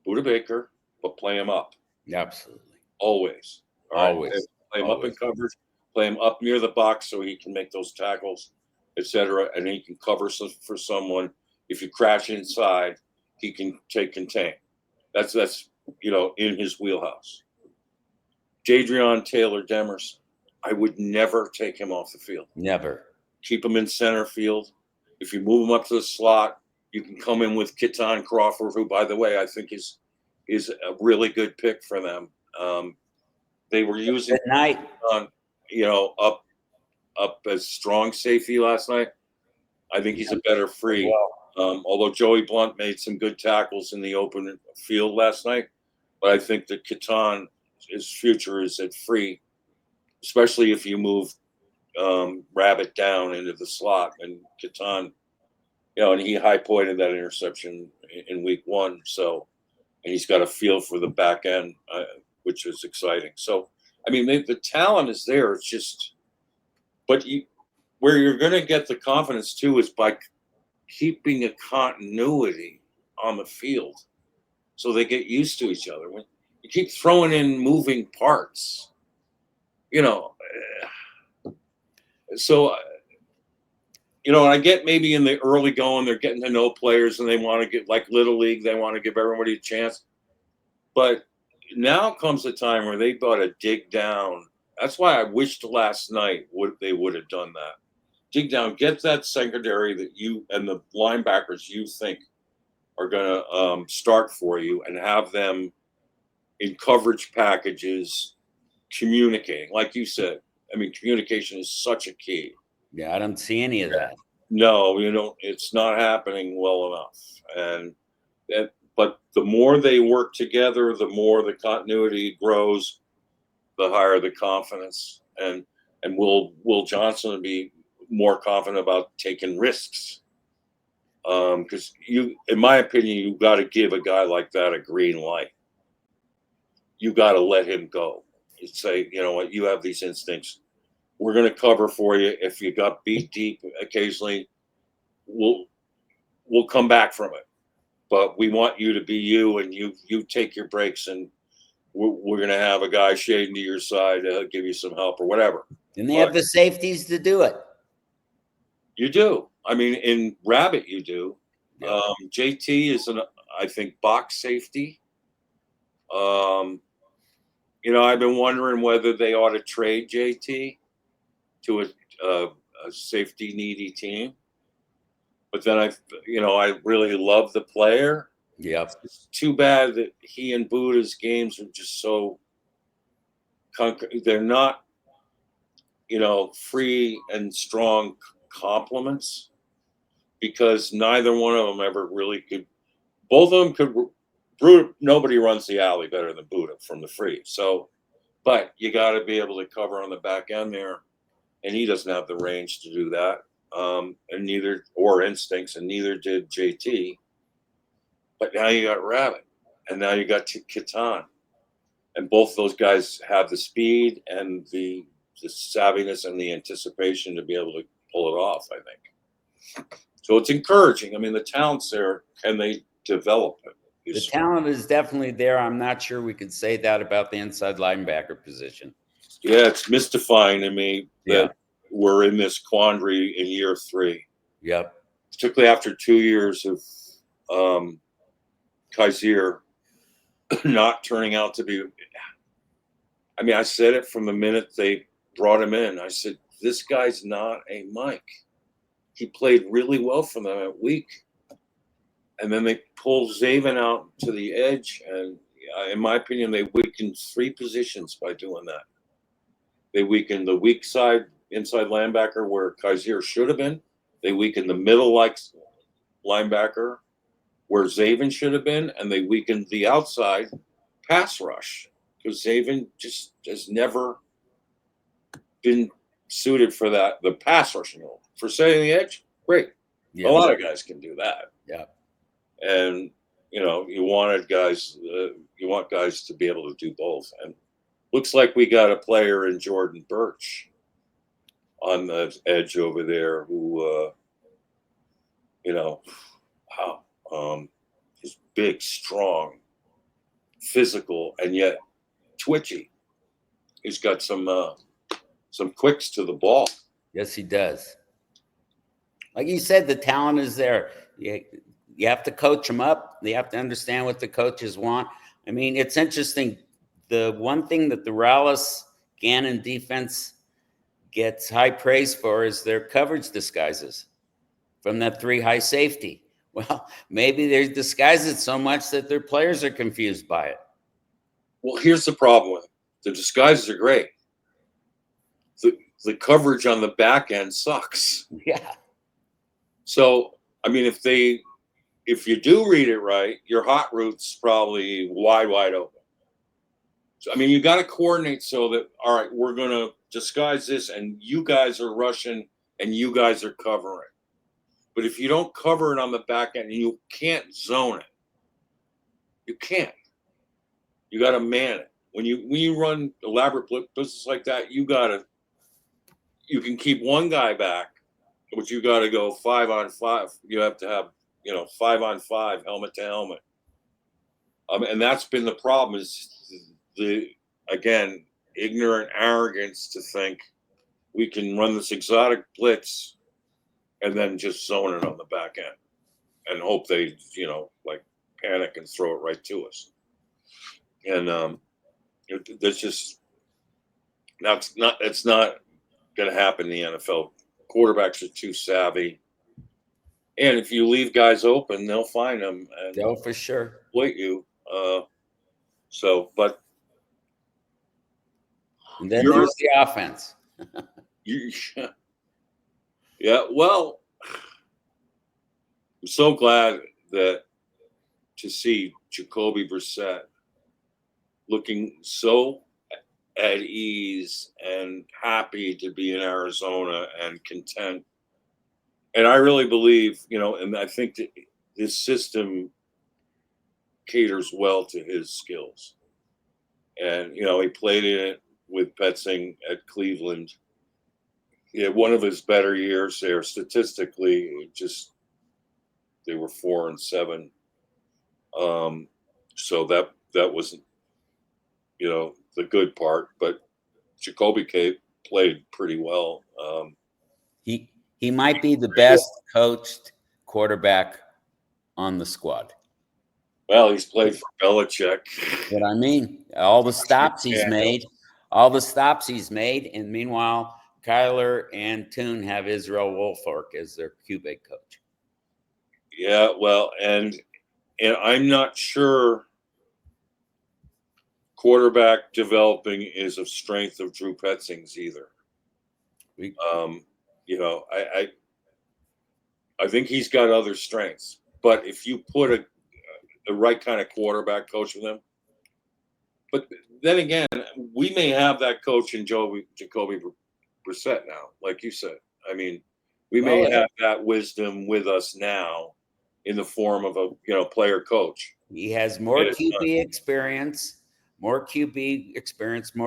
Buda Baker, but play him up. Absolutely. Always. Always. Play him up in coverage, play him up near the box so he can make those tackles, etc. And he can cover for someone. If you crash inside, he can contain. That's in his wheelhouse. Jadrian Taylor Demers, I would never take him off the field. Never. Keep him in center field. If you move him up to the slot, you can come in with Keaton Crawford, who, by the way, I think is a really good pick for them. They were using up as strong safety last night. I think he's a better free. Although Joey Blunt made some good tackles in the open field last night, but I think that Keaton, his future is at free, especially if you move Rabbit down into the slot. And Keaton, and he high-pointed that interception in week 1. So, and he's got a feel for the back end, which is exciting. So, I mean, the talent is there. It's just, but where you're going to get the confidence too is by keeping a continuity on the field, so they get used to each other. When you keep throwing in moving parts, so. I get maybe in the early going, they're getting to know players and they want to get like Little League. They want to give everybody a chance. But now comes a time where they got to dig down. That's why I wished last night they would have done that. Dig down, get that secondary that you and the linebackers you think are going to start for you and have them in coverage packages communicating. Like you said, I mean, communication is such a key. Yeah, I don't see any of that. No, it's not happening well enough. But the more they work together, the more the continuity grows, the higher the confidence. And Will Johnson be more confident about taking risks. Because in my opinion, you got to give a guy like that a green light. You got to let him go. You say, you know what, you have these instincts. We're going to cover for you. If you got beat deep occasionally, we'll come back from it. But we want you to be you, and you take your breaks, and we're going to have a guy shading to your side to give you some help or whatever. And they have the safeties to do it. You do. I mean, in Rabbit, you do. Yeah. JT is I think, box safety. I've been wondering whether they ought to trade JT to a safety needy team. But then I really love the player. Yeah. It's too bad that he and Buda's games are just so they're not, free and strong compliments, because neither one of them ever really could. Both of them could. Nobody runs the alley better than Buda from the free. So, but you got to be able to cover on the back end there, and he doesn't have the range to do that, or instincts, and neither did JT. But now you got Rabbit, and now you got Keaton, and both those guys have the speed and the savviness and the anticipation to be able to pull it off, I think. So it's encouraging. I mean, the talent's there. Can they develop it? The talent is definitely there. I'm not sure we could say that about the inside linebacker position. Yeah, it's mystifying to me that we're in this quandary in year 3. Yep. Particularly after 2 years of Kaiser not turning out to be. I mean, I said it from the minute they brought him in. I said, this guy's not a Mike. He played really well for them at week. And then they pulled Zaven out to the edge. And in my opinion, they weakened 3 positions by doing that. They weakened the weak side inside linebacker where Kaiser should have been. They weakened the middle linebacker where Zaven should have been. And they weakened the outside pass rush because Zaven just has never been suited for that. The pass rushing role. For setting the edge, great. Yeah. A lot of guys can do that. Yeah. And, you want guys to be able to do both. And looks like we got a player in Jordan Birch on the edge over there who, is big, strong, physical, and yet twitchy. He's got some quicks to the ball. Yes, he does. Like you said, the talent is there. You have to coach them up. They have to understand what the coaches want. I mean, it's interesting. The one thing that the Rallis-Gannon defense gets high praise for is their coverage disguises from that 3 high safety. Well, maybe they disguise it so much that their players are confused by it. Well, here's the problem with it. The disguises are great. The coverage on the back end sucks. Yeah. So, I mean, if you do read it right, your hot route's probably wide open. So, I mean, you got to coordinate so that, all right, we're going to disguise this and you guys are rushing and you guys are covering. But if you don't cover it on the back end, you can't zone it. You can't. You got to man it. When you run elaborate blitzes like that, you can keep one guy back, but you got to go 5 on 5. You have to have 5 on 5, helmet to helmet. And that's been the problem is again, ignorant arrogance to think we can run this exotic blitz and then just zone it on the back end and hope they, panic and throw it right to us. And it's not going to happen in the NFL. Quarterbacks are too savvy. And if you leave guys open, they'll find them. And they'll for sure exploit you. And then there's the offense. Yeah, well, I'm so glad to see Jacoby Brissett looking so at ease and happy to be in Arizona and content. And I really believe, and I think that this system caters well to his skills. And, he played in it with Petzing at Cleveland. He had one of his better years there statistically. They were 4-7. So that wasn't, the good part. But Jacoby played pretty well. He might be the best coached quarterback on the squad. Well, he's played for Belichick. But I mean, all the stops he's made, and meanwhile, Kyler and Toon have Israel Wolfork as their QB coach. Yeah, well, and I'm not sure quarterback developing is of strength of Drew Petzing's either. I think he's got other strengths, but if you put the right kind of quarterback coach with him, but then again, we may have that coach in Jacoby Brissett now, like you said. I mean, we may have that wisdom with us now in the form of a player coach. He has more QB experience, more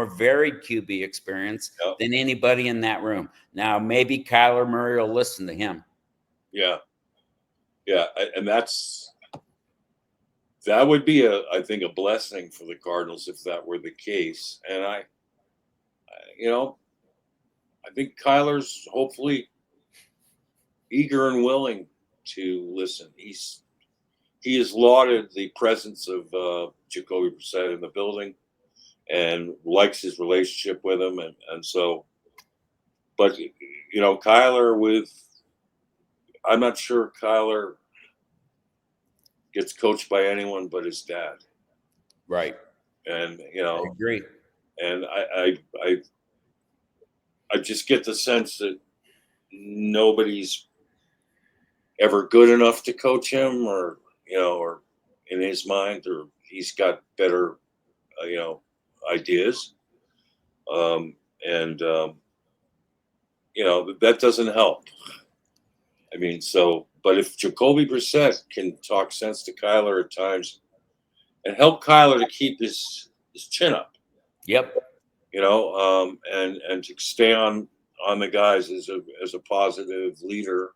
varied QB experience than anybody in that room. Now, maybe Kyler Murray will listen to him. Yeah. And that would be I think a blessing for the Cardinals if that were the case. And I think Kyler's hopefully eager and willing to listen. He has lauded the presence of Jacoby Brissett in the building and likes his relationship with him, and so. But Kyler I'm not sure Kyler gets coached by anyone but his dad. Right. And I agree. And I just get the sense that nobody's ever good enough to coach him, or in his mind, or he's got better ideas. And that doesn't help. I mean, but if Jacoby Brissett can talk sense to Kyler at times and help Kyler to keep his chin up. Yep. And to stay on the guys as a positive leader,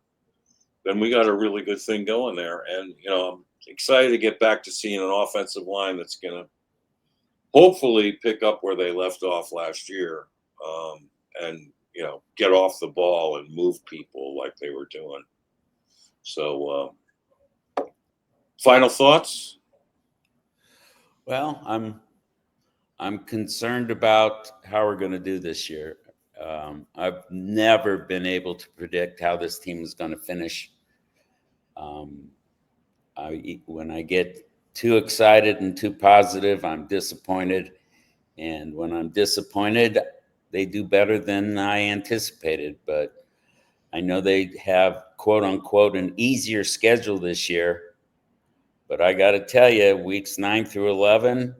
then we got a really good thing going there. And I'm excited to get back to seeing an offensive line that's going to hopefully pick up where they left off last year, and get off the ball and move people like they were doing. So, final thoughts? Well, I'm concerned about how we're going to do this year. I've never been able to predict how this team is going to finish. When I get too excited and too positive, I'm disappointed. And when I'm disappointed, they do better than I anticipated. But I know they have, quote unquote, an easier schedule this year. But I got to tell you, weeks 9 through 11,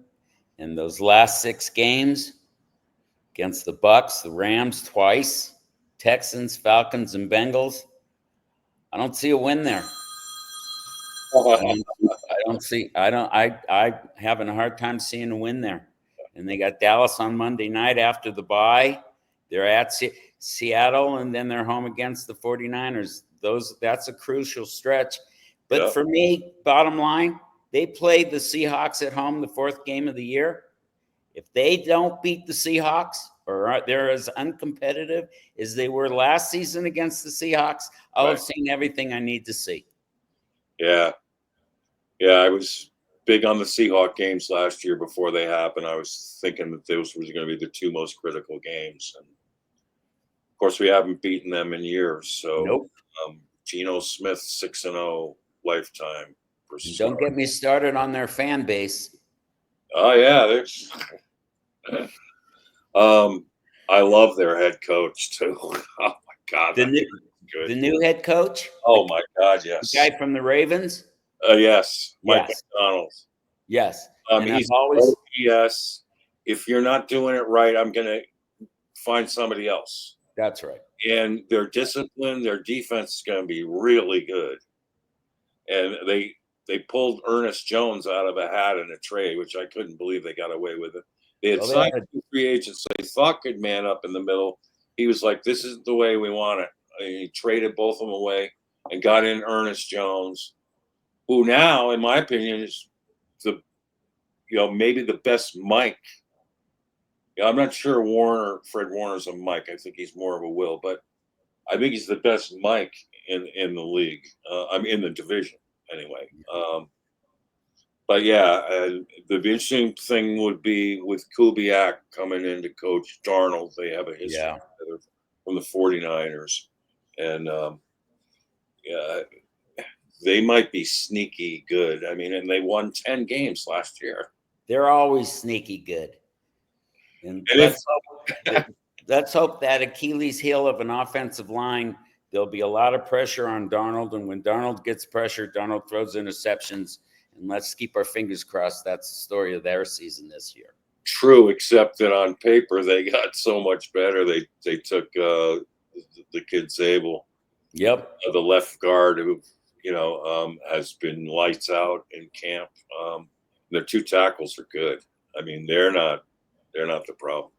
and those last 6 games against the Bucks, the Rams twice, Texans, Falcons, and Bengals, I don't see a win there. I having a hard time seeing a win there. And they got Dallas on Monday night after the bye. They're at Seattle, and then they're home against the 49ers. That's a crucial stretch. But for me, bottom line, they played the Seahawks at home the 4th game of the year. If they don't beat the Seahawks, or they're as uncompetitive as they were last season against the Seahawks, I'll have seen everything I need to see. Yeah. Yeah, I was big on the Seahawks games last year before they happened. I was thinking that those were going to be the 2 most critical games. And of course, we haven't beaten them in years. So, nope. Geno Smith 6-0 lifetime. Don't get me started on their fan base. Oh yeah, I love their head coach too. Oh my God, the new head coach. Oh my God, yes. The guy from the Ravens. Yes, Mike McDonald. Yes, he's always yes. If you're not doing it right, I'm going to find somebody else. That's right. And their discipline, their defense is going to be really good. And they pulled Ernest Jones out of a hat in a trade, which I couldn't believe they got away with it. They had signed 2 free agents they thought could man up in the middle. He was like, "This is the way we want it." And he traded both of them away and got in Ernest Jones, who now, in my opinion, is maybe the best Mike. I'm not sure Fred Warner's a Mike. I think he's more of a Will, but I think he's the best Mike in the league. I'm in the division anyway. But yeah, the interesting thing would be with Kubiak coming in to coach Darnold. They have a history together from the 49ers. And they might be sneaky good. I mean, and they won 10 games last year. They're always sneaky good. And let's hope that Achilles heel of an offensive line, there'll be a lot of pressure on Darnold. And when Darnold gets pressure, Darnold throws interceptions. And let's keep our fingers crossed that's the story of their season this year. True, except that on paper they got so much better. They took the kid Zabel. Yep. The left guard who has been lights out in camp. Their 2 tackles are good. I mean, they're not the problem.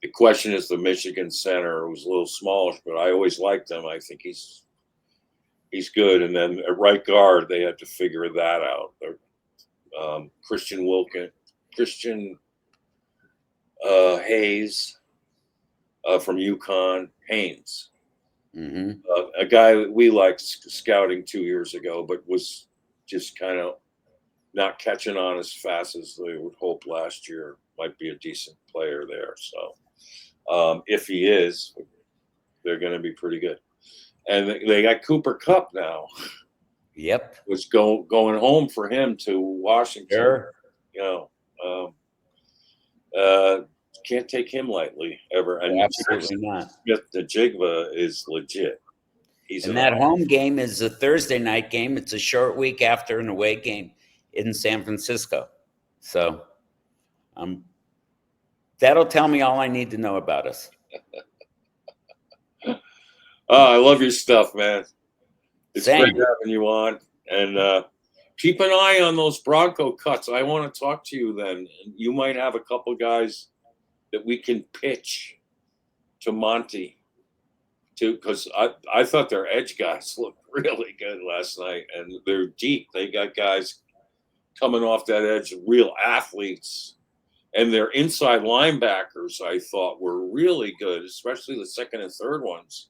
The question is the Michigan center, who's a little smallish, but I always liked him. I think he's good. And then at right guard, they had to figure that out. Christian Hayes from UConn, Haynes. A guy we liked scouting 2 years ago, but was just kind of not catching on as fast as they would hope last year. Might be a decent player there. So if he is, they're going to be pretty good. And they got Cooper Kupp now. Yep. Was going home for him to Washington. Sure. You know, can't take him lightly ever. And absolutely not. Smith-Njigba is legit. And that home game is a Thursday night game. It's a short week after an away game in San Francisco. So that'll tell me all I need to know about us. I love your stuff, man. It's Same. great having you on. And keep an eye on those Bronco cuts. I want to talk to you then. You might have a couple guys that we can pitch to Monty. Because I thought their edge guys looked really good last night, and they're deep. They got guys coming off that edge, real athletes, and their inside linebackers I thought were really good, especially the second and third ones.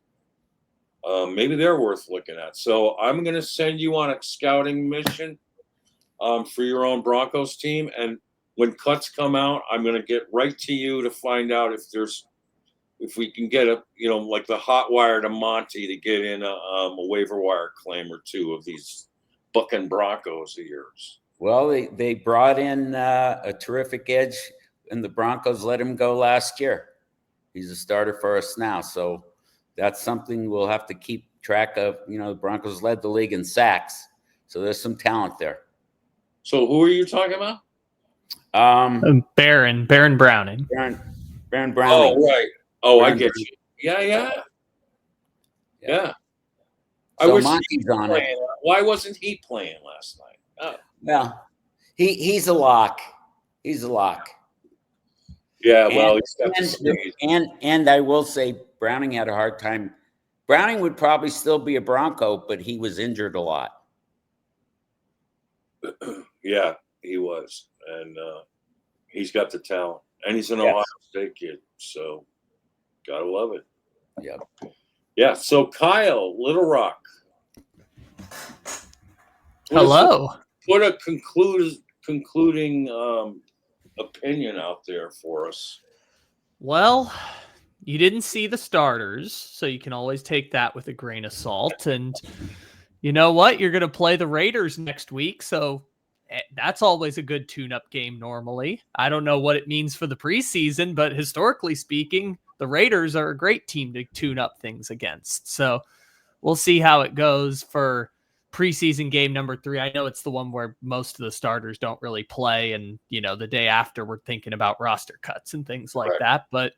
Maybe they're worth looking at. So I'm going to send you on a scouting mission for your own Broncos team, and when cuts come out, I'm going to get right to you to find out if we can get like the hot wire to Monty to get in a waiver wire claim or two of these bucking Broncos of yours. Well, they brought in a terrific edge, and the Broncos let him go last year. He's a starter for us now, so that's something we'll have to keep track of. The Broncos led the league in sacks, so there's some talent there. So who are you talking about? Baron Browning. Baron Browning. Oh, right. Oh, I get you. Yeah. I wish Monty's on it. Why wasn't he playing last night? Oh. Well, he's a lock. He's a lock. Yeah, well, he's got the speed. And I will say Browning had a hard time. Browning would probably still be a Bronco, but he was injured a lot. Yeah, he was. And he's got the talent. And he's an Ohio State kid, so gotta love it. Yeah. Yeah. So Kyle, Little Rock. Hello. Put a concluding opinion out there for us. Well, you didn't see the starters, so you can always take that with a grain of salt. And you know what? You're going to play the Raiders next week, so that's always a good tune-up game normally. I don't know what it means for the preseason, but historically speaking, the Raiders are a great team to tune up things against. So we'll see how it goes for preseason game number 3. I know it's the one where most of the starters don't really play, and the day after we're thinking about roster cuts and things like that, but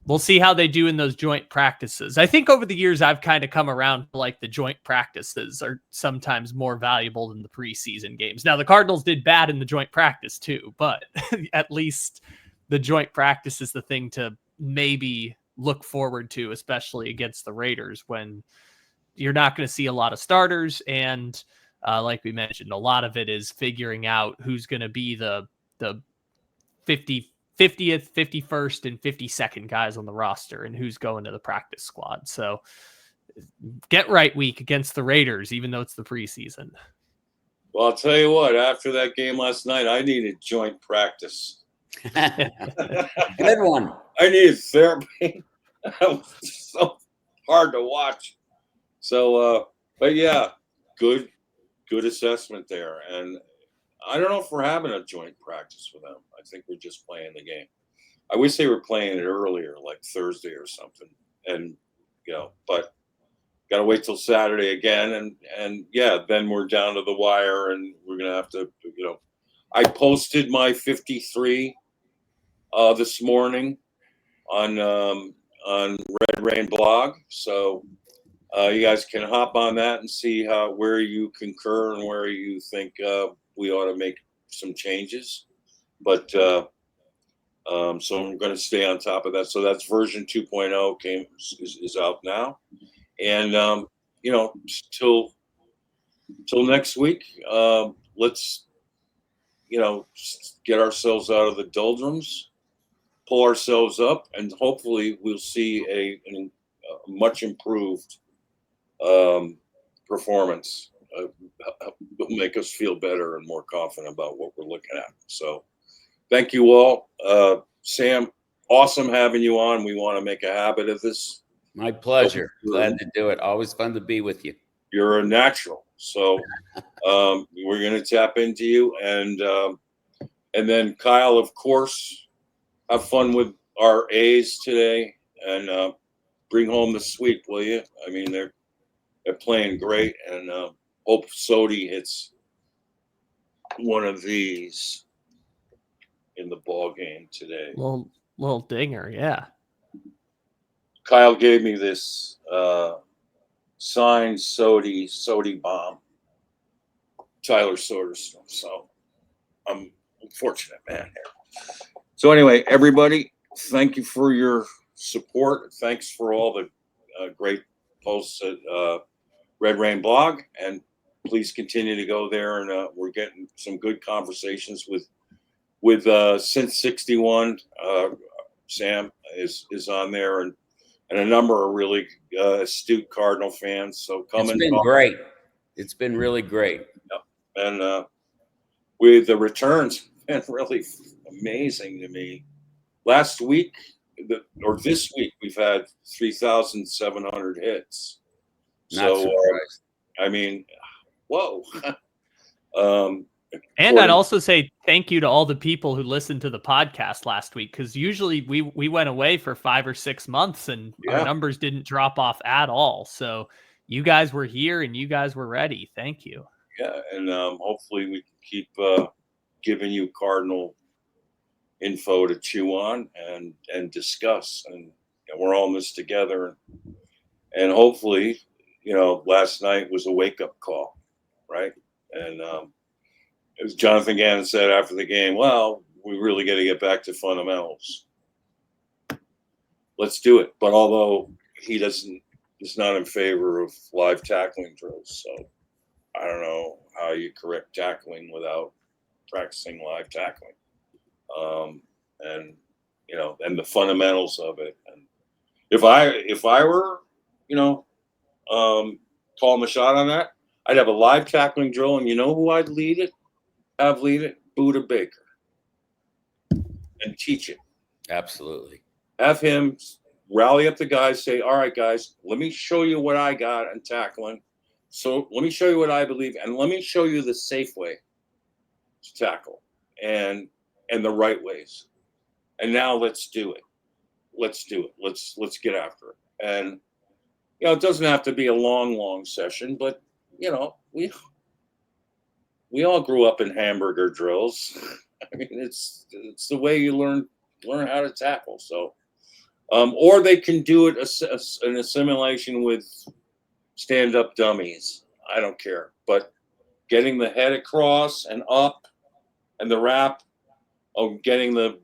we'll see how they do in those joint practices. I think over the years I've kind of come around to like the joint practices are sometimes more valuable than the preseason games. Now the Cardinals did bad in the joint practice too, but at least the joint practice is the thing to maybe look forward to, especially against the Raiders when you're not going to see a lot of starters. And like we mentioned, a lot of it is figuring out who's going to be the 50th, 51st, and 52nd guys on the roster and who's going to the practice squad. So get right week against the Raiders, even though it's the preseason. Well, I'll tell you what, after that game last night, I needed joint practice. Good one. I needed therapy. That was so hard to watch. So, but yeah, good assessment there. And I don't know if we're having a joint practice with them. I think we're just playing the game. I wish they were playing it earlier, like Thursday or something. And, but got to wait till Saturday again. And yeah, then we're down to the wire and we're going to have to, I posted my 53 this morning on Red Rain blog. So you guys can hop on that and see where you concur and where you think we ought to make some changes. But so I'm going to stay on top of that. So that's version 2.0 is out now. And, till next week, let's, get ourselves out of the doldrums, pull ourselves up, and hopefully we'll see much improved performance will make us feel better and more confident about what we're looking at. So thank you all. Sam, awesome having you on. We want to make a habit of this. My pleasure. Glad to do it. Always fun to be with you. You're a natural. So we're going to tap into you. And then Kyle, of course, have fun with our A's today and bring home the sweep, will you? I mean, they're playing great, and hope Sodi hits one of these in the ball game today. Little dinger, yeah. Kyle gave me this signed Sodi bomb, Tyler Soderstrom. So I'm fortunate, man. So anyway, everybody, thank you for your support. Thanks for all the great posts at Red Rain blog, and please continue to go there. And we're getting some good conversations with Since 61. Sam is on there, and a number of really astute Cardinal fans. So come and talk. Great. It's been really great. Yep. And with the returns, been really amazing to me. Last week, or this week, we've had 3,700 hits. Not surprised. I mean, whoa. And I'd also say thank you to all the people who listened to the podcast last week, because usually we went away for 5 or 6 months and our numbers didn't drop off at all. So you guys were here and you guys were ready. Thank you. Yeah, and hopefully we can keep giving you Cardinal info to chew on and discuss. And we're all in this together. And hopefully, last night was a wake-up call, right? And as Jonathan Gannon said after the game, well, we really got to get back to fundamentals. Let's do it. But although he is not in favor of live tackling drills, so I don't know how you correct tackling without practicing live tackling. And the fundamentals of it. And if I were, calling the shot on that, I'd have a live tackling drill, and you know who I'd lead it? Buda Baker, and teach it. Absolutely. Have him rally up the guys, say, all right, guys, let me show you what I got in tackling. So let me show you what I believe, and let me show you the safe way to tackle and the right ways. And now let's do it. Let's get after it. And it doesn't have to be a long session, but we all grew up in hamburger drills. I mean, it's the way you learn how to tackle. So, or they can do it in a simulation with stand-up dummies. I don't care, but getting the head across and up, and the wrap, getting the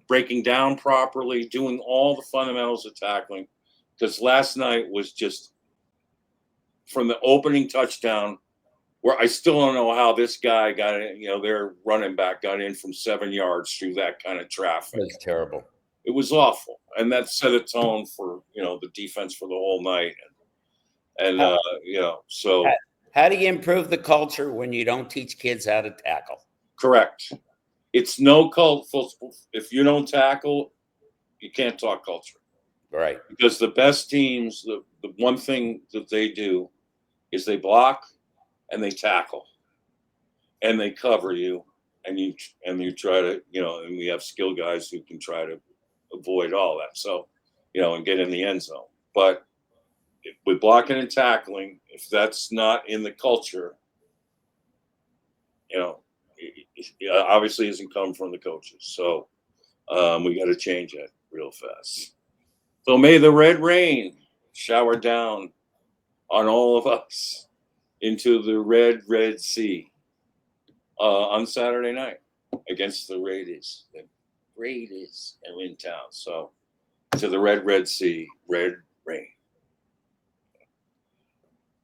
breaking down properly, doing all the fundamentals of tackling. Because last night was just from the opening touchdown, where I still don't know how this guy got in, their running back got in from 7 yards through that kind of traffic. It's terrible. It was awful. And that set a tone for, the defense for the whole night. So. How do you improve the culture when you don't teach kids how to tackle? Correct. It's no culture. If you don't tackle, you can't talk culture. Right. Because the best teams, the one thing that they do is they block and they tackle and they cover you, and you try to, and we have skill guys who can try to avoid all that. So, and get in the end zone. But with blocking and tackling, if that's not in the culture, it obviously hasn't come from the coaches. So we got to change that real fast. So may the red rain shower down on all of us into the red sea on Saturday night against the Raiders. The Raiders are in town. So to the red sea, red rain.